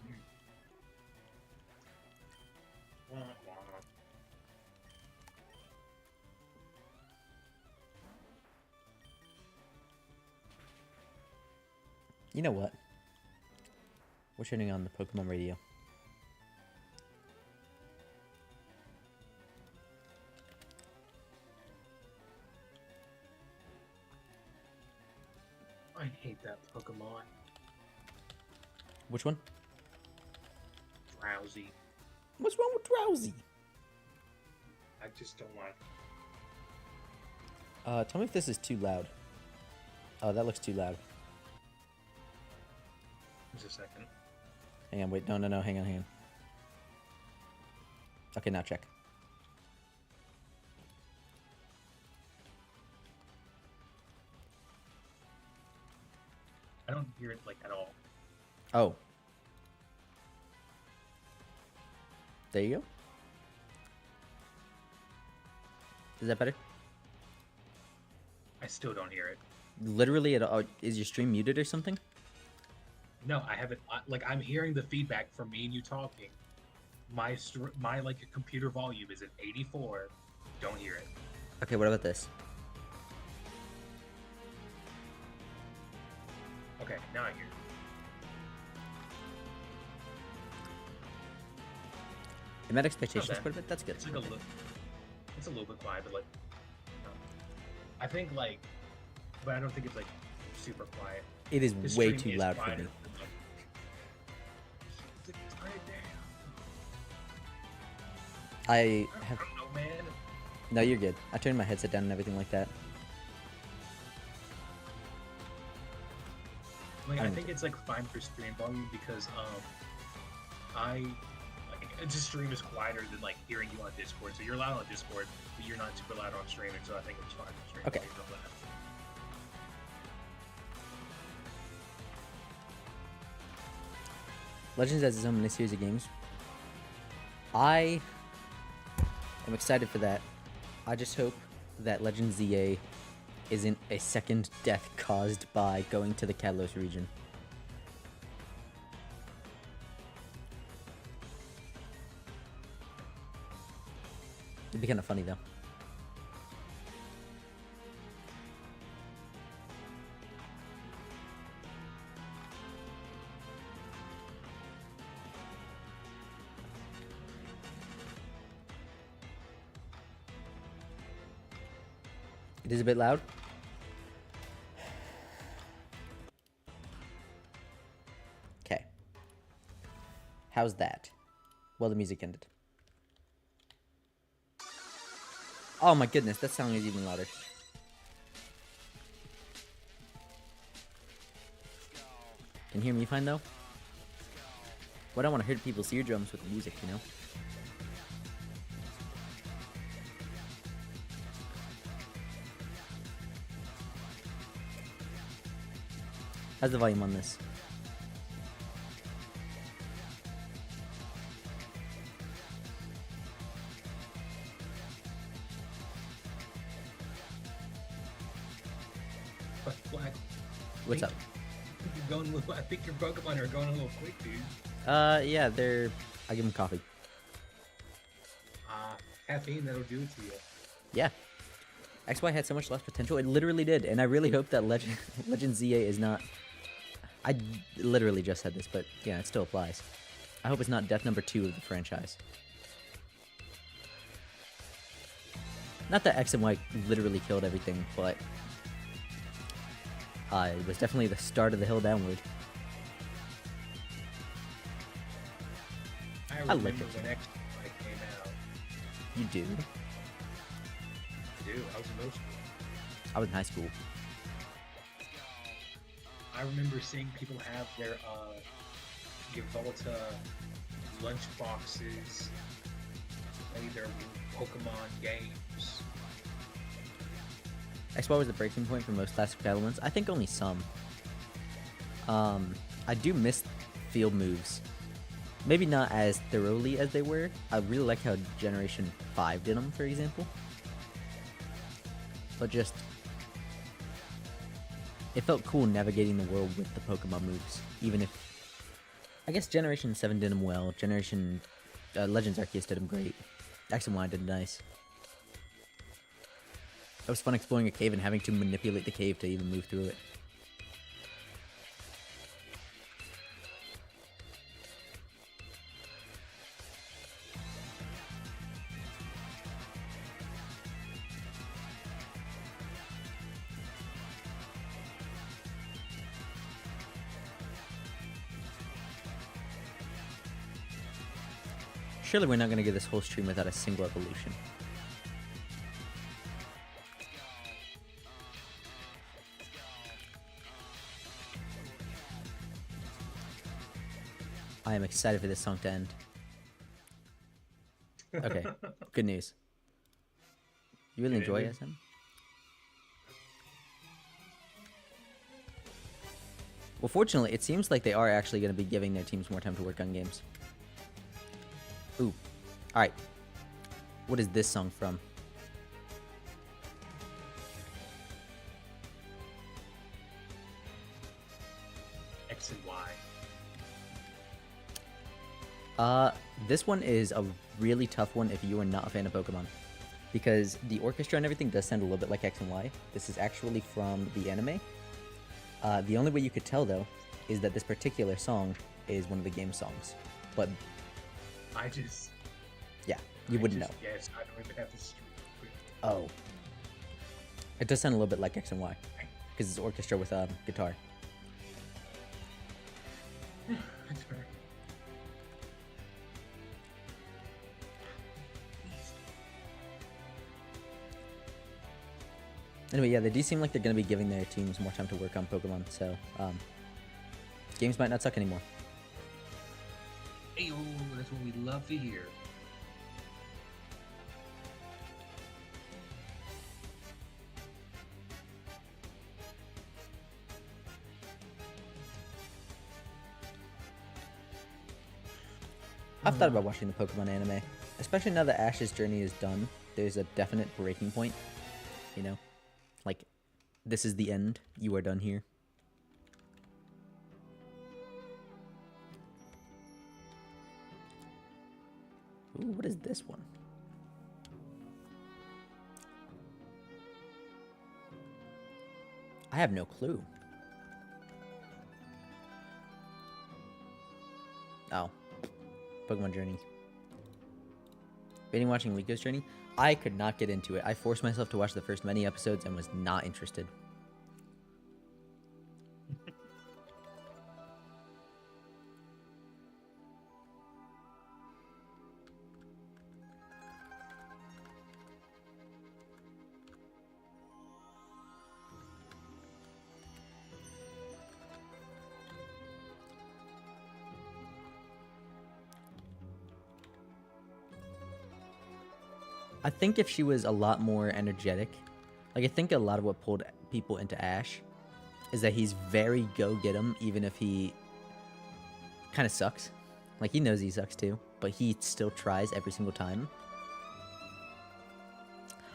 You know what? We're turning on the Pokemon radio. I hate that Pokemon. Which one? Drowsy. What's wrong with Drowsy? I just don't like it. Tell me if this is too loud. Oh, that looks too loud. Just a second. Hang on, wait, no, hang on. Okay, now check. I don't hear it like at all. Oh. There you go. Is that better? I still don't hear it. Literally, is your stream muted or something? No, I haven't. Like, I'm hearing the feedback from me and you talking. My like computer volume is at 84. Don't hear it. Okay, what about this? Okay, now I hear it. It met expectations Not bad. quite a bit. That's good. It's like it's a little bit quiet, but like, no. I think like, but I don't think it's like super quiet. It is The way stream too is loud for quieter me. than, like, turn it down. I I have. don't know, man. No, you're good. I turned my headset down and everything like that. Like, I I don't think it's like fine for stream volume because just stream is quieter than like hearing you on Discord. So you're loud on Discord, but you're not super loud on streaming. So I think it's fine for stream Okay. volume of that. Legends has its own mini series of games. I am excited for that. I just hope that Legends ZA isn't a second death caused by going to the Kalos region. It'd be kind of funny though. It is a bit loud. Okay. How's that? Well, the music ended. Oh my goodness, that sound is even louder. Can you hear me fine though? Well, I don't want to hurt people's eardrums with the music, you know? How's the volume on this? But Black, What's up? I think your Pokemon are going a little quick, dude. Yeah, I give them coffee. Caffeine, that'll do it to you. Yeah. XY had so much less potential. It literally did, and I really hope that Legend ZA is not... I literally just said this, but yeah, it still applies. I hope it's not death number 2 of the franchise. Not that X and Y literally killed everything, but it was definitely the start of the hill downward. I like remember it. when X came out. You do? I do. I was in middle school. I was in high school. I remember seeing people have their Givolta lunch boxes, play their Pokemon games. XY was the breaking point for most classic battle ones. I think only some. I do miss field moves. Maybe not as thoroughly as they were. I really like how Generation 5 did them, for example. But just... it felt cool navigating the world with the Pokemon moves. Even if... I guess Generation 7 did them well. Generation... Legends Arceus did them great. X and Y did nice. It was fun exploring a cave and having to manipulate the cave to even move through it. Surely we're not going to get this whole stream without a single evolution. I am excited for this song to end. Okay, good news. You really enjoy SM? Well, fortunately, it seems like they are actually going to be giving their teams more time to work on games. Ooh. Alright. What is this song from? X and Y. This one is a really tough one if you are not a fan of Pokemon. Because the orchestra and everything does sound a little bit like X and Y. This is actually from the anime. The only way you could tell, though, is that this particular song is one of the game songs. But I just... yeah, you wouldn't know. Yes, I don't even have the stream. Oh. It does sound a little bit like X and Y. Because it's orchestra with a guitar. That's fair. Anyway, yeah, they do seem like they're going to be giving their teams more time to work on Pokemon, so games might not suck anymore. Hey, that's what we love to hear. I've thought about watching the Pokemon anime, especially now that Ash's journey is done. There's a definite breaking point, you know? Like, this is the end. You are done here. Ooh, what is this one? I have no clue. Oh. Pokemon Journey. Been watching Rico's Journey? I could not get into it. I forced myself to watch the first many episodes and was not interested. I think if she was a lot more energetic, like I think a lot of what pulled people into Ash is that he's very go get 'em, even if he kind of sucks. Like he knows he sucks too, but he still tries every single time.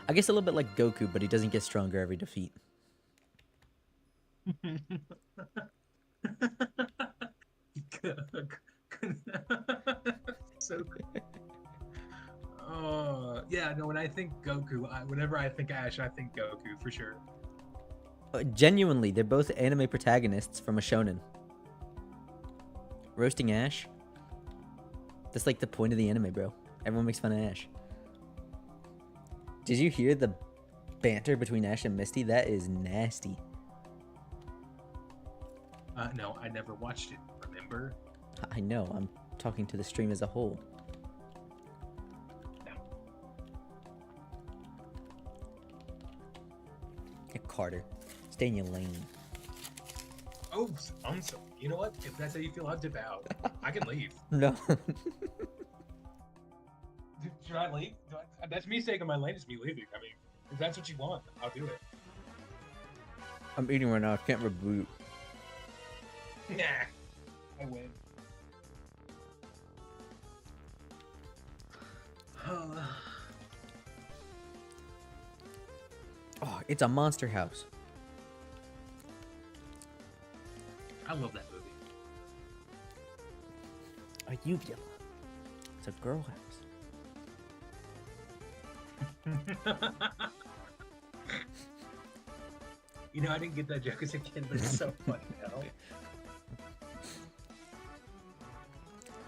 I guess a little bit like Goku, but he doesn't get stronger every defeat. So, yeah, no. When I think Goku, whenever I think Ash, I think Goku for sure. Genuinely, they're both anime protagonists from a shonen. Roasting Ash? That's like the point of the anime, bro. Everyone makes fun of Ash. Did you hear the banter between Ash and Misty? That is nasty. No, I never watched it. Remember? I know, I'm talking to the stream as a whole. No. Hey, Carter, stay in your lane. Oh, so you know what? If that's how you feel, I'll dip out. I can leave. No. Should I leave? That's me taking my lane. Is me leaving. I mean, if that's what you want, I'll do it. I'm eating right now, I can't reboot. Nah, I win. Oh, it's a monster house. I love that movie. A uvula. It's a girl house. You know, I didn't get that joke as a kid, but it's so funny now.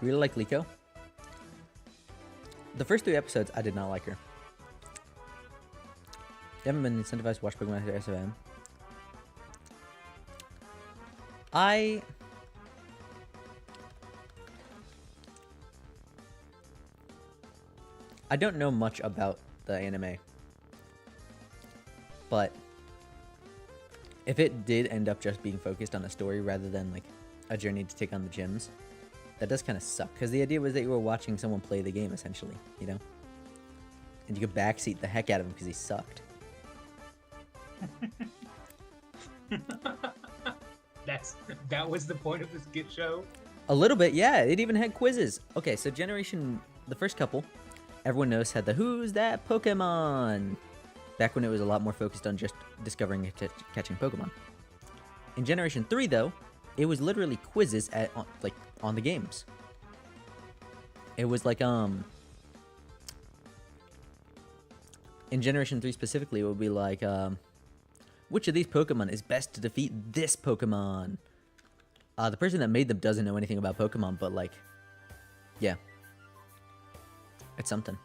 Really like Liko? The first 3 episodes, I did not like her. You haven't been incentivized to watch Pokemon after SOM. I don't know much about the anime. But if it did end up just being focused on a story rather than like a journey to take on the gyms, that does kind of suck. Because the idea was that you were watching someone play the game, essentially, you know? And you could backseat the heck out of him because he sucked. That was the point of this Git show? A little bit, yeah. It even had quizzes. Okay, so the first couple, everyone knows had the Who's That Pokemon? Back when it was a lot more focused on just discovering and catching Pokemon. In Generation 3, though, it was literally quizzes on the games. It was like, in Generation 3 specifically, it would be like, which of these Pokemon is best to defeat this Pokemon? The person that made them doesn't know anything about Pokemon, but like, yeah. It's something.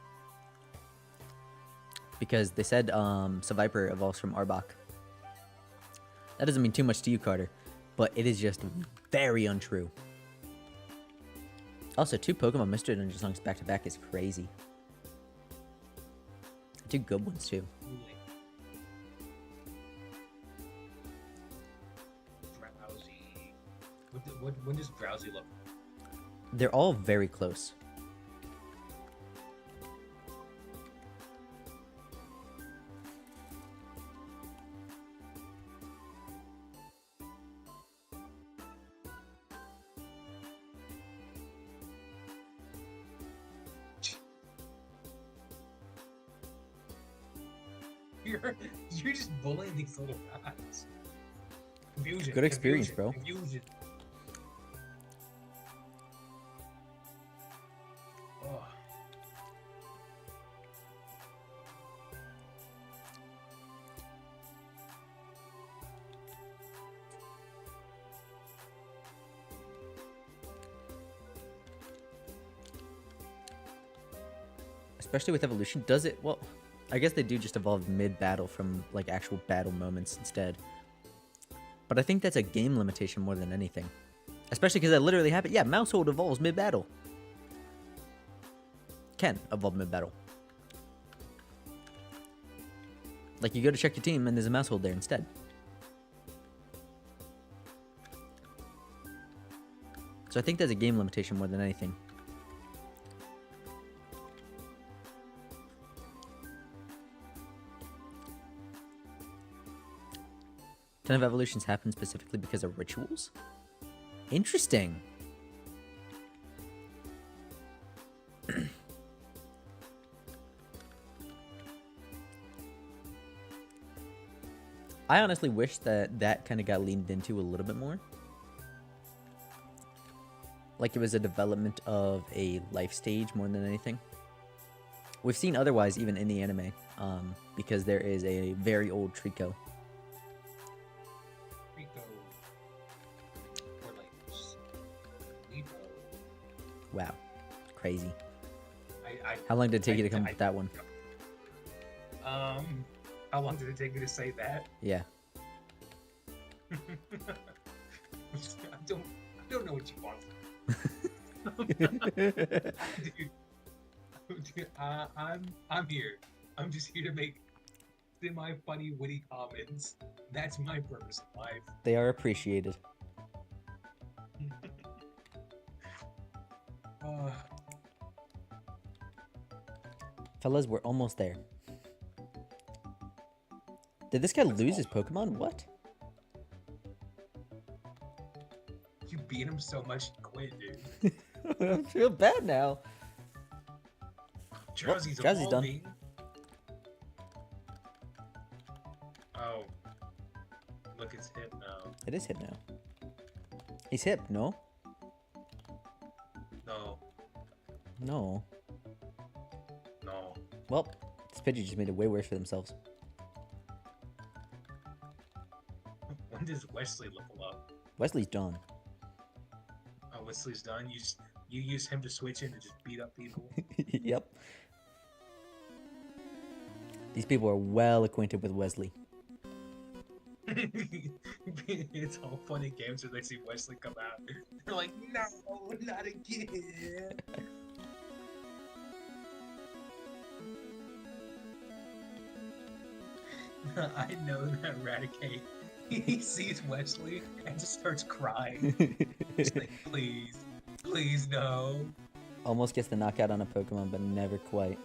Because they said Seviper evolves from Arbok. That doesn't mean too much to you, Carter, but it is just very untrue. Also, 2 Pokemon Mystery Dungeon songs back to back is crazy. 2 good ones too. Drowsy. When does Drowsy look? They're all very close. You're just bullying these little guys. Confusion. Good experience, bro. Confusion. Oh. Especially with evolution, does it? Well, I guess they do just evolve mid-battle from like actual battle moments instead. But I think that's a game limitation more than anything. Especially because that literally happened. Yeah, Mousehold evolves mid-battle. Can evolve mid-battle. Like, you go to check your team and there's a Mousehold there instead. So I think that's a game limitation more than anything. 10 of evolutions happen specifically because of rituals? Interesting. I honestly wish that kind of got leaned into a little bit more. Like it was a development of a life stage more than anything. We've seen otherwise even in the anime, because there is a very old Trico. Rico. Or like Lipo. Wow, crazy. I How long did it take you to I- come up I- with that one? How long did it take me to say that? Yeah. I don't know what you want. Dude, I'm here. I'm just here to make semi-funny, witty comments. That's my purpose in life. They are appreciated. Uh, Fellas, we're almost there. Did this guy lose his Pokemon? What? you beat him so much, you quit, dude. I feel bad now. Drowsy's Drowsy's done. evolving. Oh. Look, it's hip now. It is hip now. He's hip, no? No. No. No. Well, this Pidgey just made it way worse for themselves. When does Wesley level up? Wesley's done. Oh, Wesley's done? You use him to switch in to just beat up people? Yep. These people are well acquainted with Wesley. It's all fun and games when they see Wesley come out. They're like, no, not again. I know that Raticate, he sees Wesley and just starts crying. He's like, please, please no. Almost gets the knockout on a Pokemon, but never quite.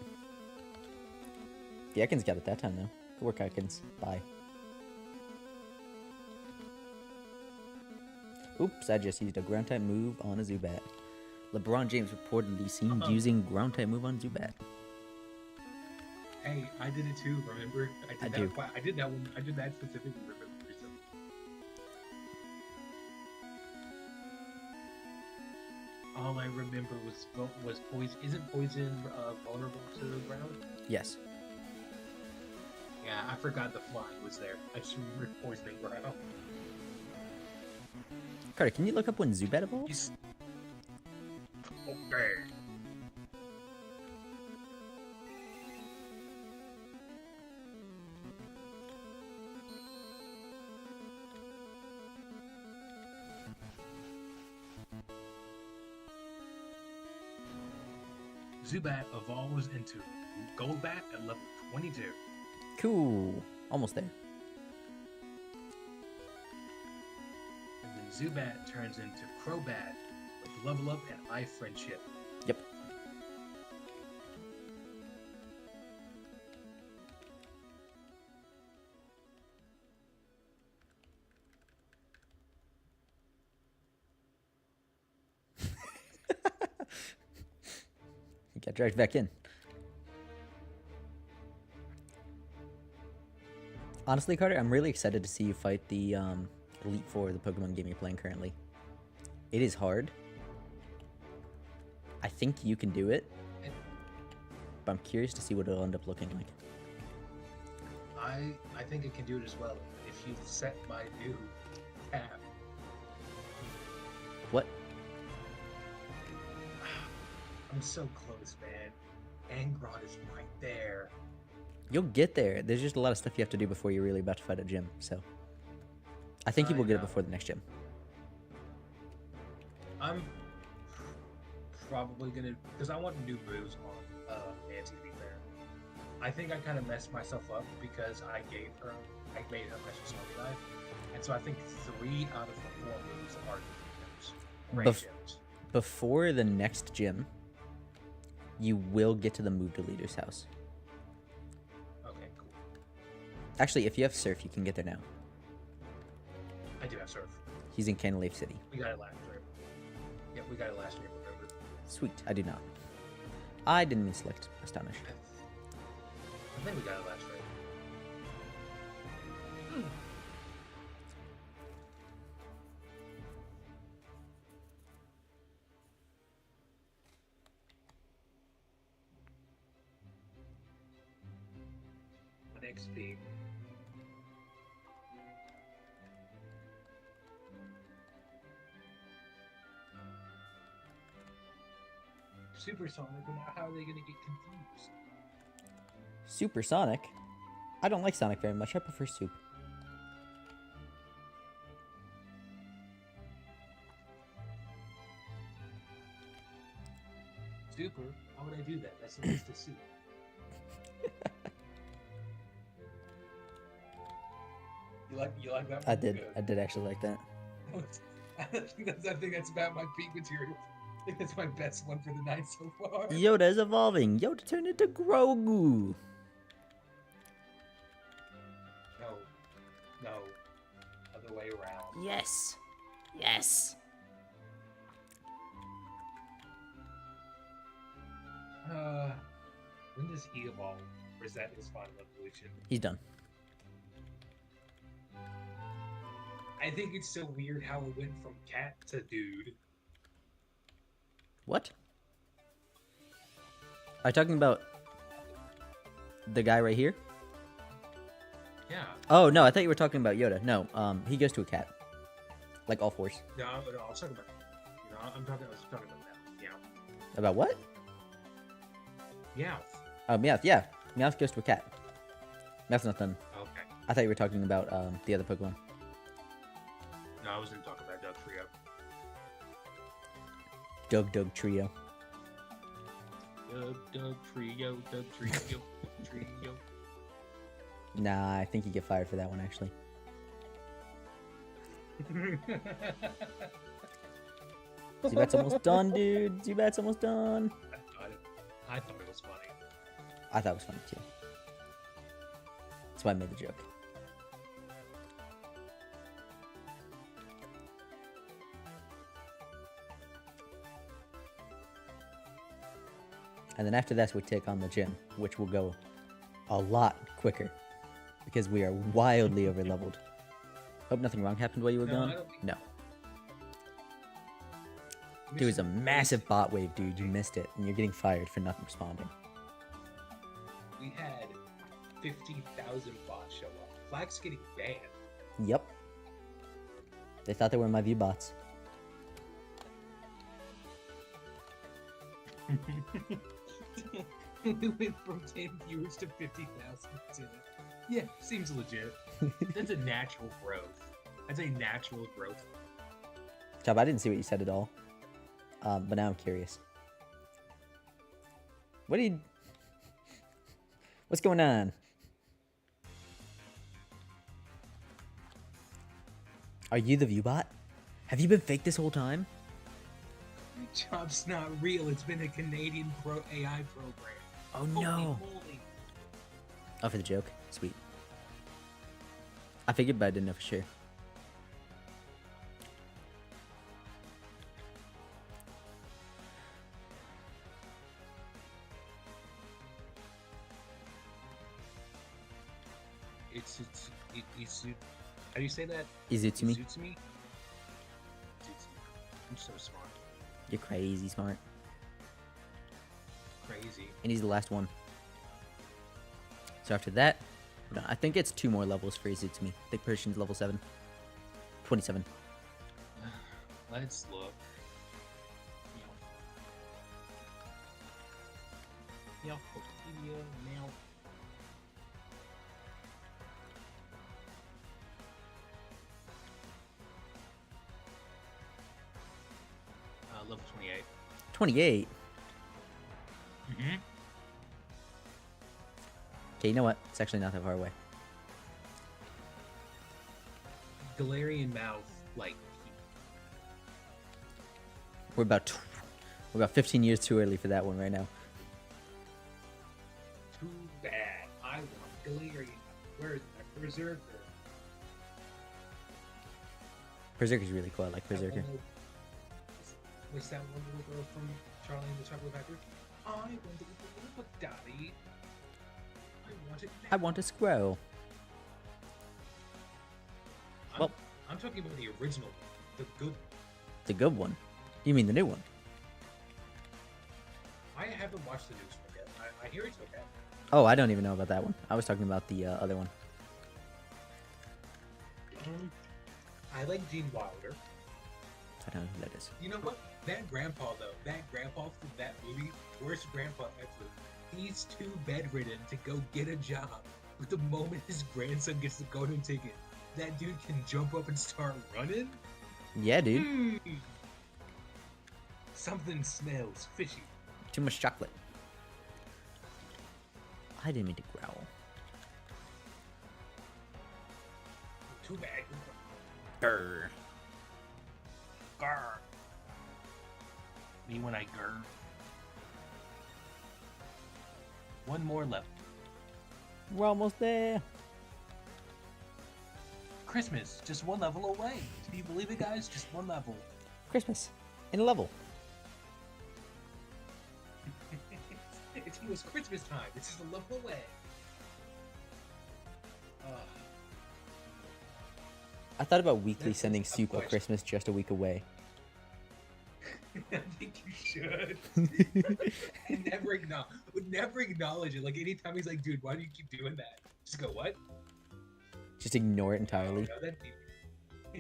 The Ekans got it that time, though. Good work, Ekans. Bye. Oops, I just used a ground-type move on a Zubat. LeBron James reportedly seen using ground-type move on Zubat. Hey, I did it too, remember? I do. I did that one. I did that specifically recently. All I remember was poison. Isn't poison vulnerable to the ground? Yes. Yeah, I forgot the flying was there. I just remember poisoning ground. Carter, can you look up when Zubat evolves? Okay. Zubat evolves into Goldbat at level 22. Cool. Almost there. And then Zubat turns into Crobat with level up and high friendship. Yep. He got dragged back in. Honestly, Carter, I'm really excited to see you fight the Elite Four, the Pokemon game you're playing currently. It is hard. I think you can do it, but I'm curious to see what it'll end up looking like. I think it can do it as well if you set my new cap. What? I'm so close, man. Angron is right there. You'll get there. There's just a lot of stuff you have to do before you're really about to fight a gym, so I think you will get it before the next gym. I'm probably gonna, because I want new moves on Nancy, to be fair. I think I kind of messed myself up because I made her my Snowy Knife, and so I think 3 out of the 4 moves are new moves. Gyms. Before the next gym, you will get to the move deleter's house. Okay, cool. Actually, if you have Surf, you can get there now. I do have Surf. He's in Canalave City. We got it last year. Yep, we got it last year, remember? Sweet, I do not. I didn't even select Astonish. I think we got it last year. XP. Supersonic, but now how are they going to get confused? Supersonic? I don't like Sonic very much. I prefer Soup. Super? How would I do that? That's supposed to soup. You like that one? I did. Good. I did actually like that. I think that's about my peak material. I think that's my best one for the night so far. Yoda is evolving. Yoda turned into Grogu. No. Other way around. Yes. Yes. When does he evolve? Or is that his final evolution? He's done. I think it's so weird how it went from cat to dude. What? Are you talking about the guy right here? Yeah. Oh, no, I thought you were talking about Yoda. No, he goes to a cat. Like all fours. No, I was talking about. I was talking about that. Yeah. About what? Meowth. Oh, Meowth, yeah. Meowth goes to a cat. Meowth's not done. Okay. I thought you were talking about the other Pokemon. No, I was going to talk about Doug Trio. Doug Trio. Doug Trio, Doug Trio, Doug Trio. Nah, I think you get fired for that one, actually. Zubat's almost done, dude. Zubat's almost done. I thought it was funny. I thought it was funny, too. That's why I made the joke. And then after that, we take on the gym, which will go a lot quicker because we are wildly overleveled. Hope nothing wrong happened while you were No, gone. I don't think- No. There was a massive bot wave, dude. You missed it, and you're getting fired for not responding. We had 50,000 bots show up. Flag's getting banned. Yep. They thought they were my view bots. We went from 10 viewers to 50,000. Yeah, seems legit. That's a natural growth. That's a natural growth. Chop, I didn't see what you said at all. But now I'm curious. What do you... What's going on? Are you the viewbot? Have you been fake this whole time? Chop's not real. It's been a Canadian AI program. Oh no. Holy moly. Oh, for the joke? Sweet. I figured, but I didn't know for sure. It's how do you say that? Izutsumi? Izutsumi? I'm so smart. You're crazy smart. Crazy. And he's the last one. So after that, I think it's 2 more levels for Izutsumi. I think Persian's level 7. 27. Let's look. Meow. Meow. Level 28. 28? Mm-hmm. Okay, you know what? It's actually not that far away. Galarian mouth, like. We're about 15 years too early for that one right now. Too bad. I want Galarian. Where is my Berserker? Berserker's really cool. I like Berserker. What's that one little girl from Charlie and the Chocolate Factory? I want to eat the little daddy. I want it now. I want a scroll. Well, I'm talking about the original one, the good. The good one? You mean the new one? I haven't watched the news one yet. I hear it's okay. Oh, I don't even know about that one. I was talking about the other one. I like Gene Wilder. I don't know who that is. You know what? That grandpa though, that grandpa from that movie, worst grandpa ever. He's too bedridden to go get a job. But the moment his grandson gets the golden ticket, that dude can jump up and start running. Yeah, dude. Something smells fishy. Too much chocolate. I didn't mean to growl. Too bad. Grr. Grr. Me when I grr. One more level. We're almost there. Christmas, just one level away. Can you believe it, guys? Just one level. Christmas. In a level. It's almost Christmas time. It's just a level away. I thought about weekly That's sending a Soup a question. Christmas just a week away. I think you should. And would never acknowledge it. Like anytime he's like, dude, why do you keep doing that? Just go, what? Just ignore it entirely. Oh, no,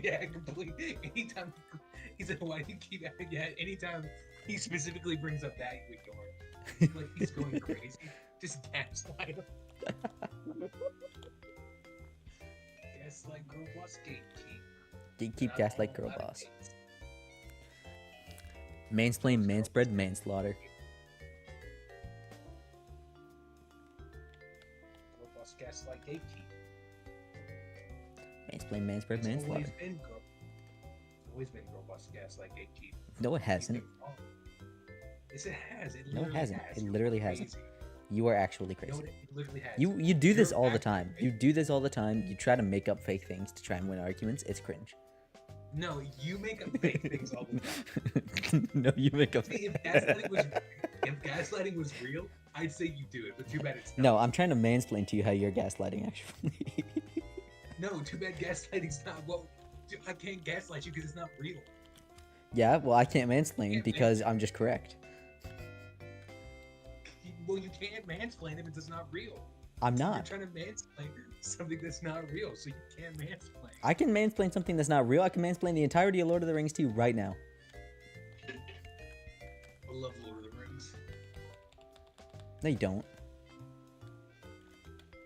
yeah, completely. Anytime he's like, why do you keep? Yeah, anytime he specifically brings up that, you ignore it. Like he's going crazy. Just gaslight him. Gaslight girl boss gatekeep. Gatekeep, gaslight, girl boss. Mansplain, manspread, manslaughter. Girl boss gaslight gatekeep. Mansplain, manspread, It's manslaughter. always been girl boss gaslight gatekeep. No, it hasn't. Yes, it has. It No, it literally hasn't. has. It You're literally hasn't. crazy. You are actually No, crazy. it literally has. You do this You're all the actually time. crazy. You do this all the time. You try to make up fake things to try and win arguments. It's cringe. No, you make up fake things all the time. No, you make up. See, if gaslighting was real, I'd say you do it, but too bad it's not. No, I'm trying to mansplain to you how you're gaslighting. Actually. No, too bad gaslighting's not. Well, I can't gaslight you because it's not real. Yeah, well, I can't mansplain Can't because I'm just correct. Well, you can't mansplain if it's not real. I'm You're not. trying to mansplain something that's not real, so you can't mansplain. I can mansplain something that's not real. I can mansplain the entirety of Lord of the Rings to you right now. I love Lord of the Rings. No, you don't.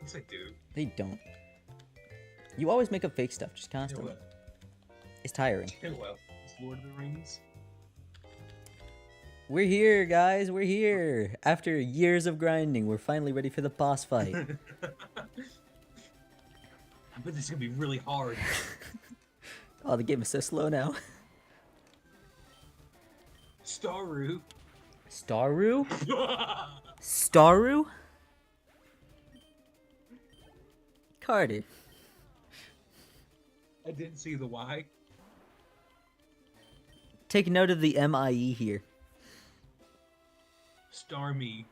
Yes, I do. They don't. You always make up fake stuff, just You know constantly. what? It's tiring. You know what? It's Lord of the Rings. We're here, guys. We're here. After years of grinding, we're finally ready for the boss fight. I bet this is gonna be really hard. Oh, the game is so slow now. Staru. Staru? Staru? Carter. I didn't see the Y. Take note of the MIE here. Star me.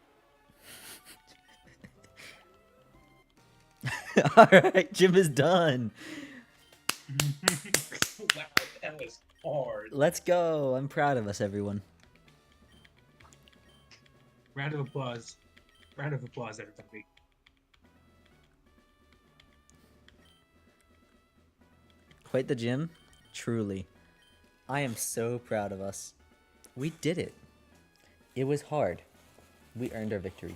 Alright, Jim is done. Wow, that was hard. Let's go. I'm proud of us, everyone. Round of applause. Round of applause, everybody. Quite the gym? Truly. I am so proud of us. We did it. It was hard. We earned our victory.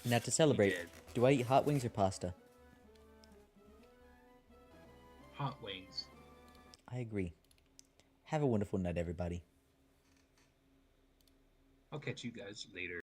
Now to celebrate, did. do I eat hot wings or pasta? Hot wings. I agree. Have a wonderful night, everybody. I'll catch you guys later.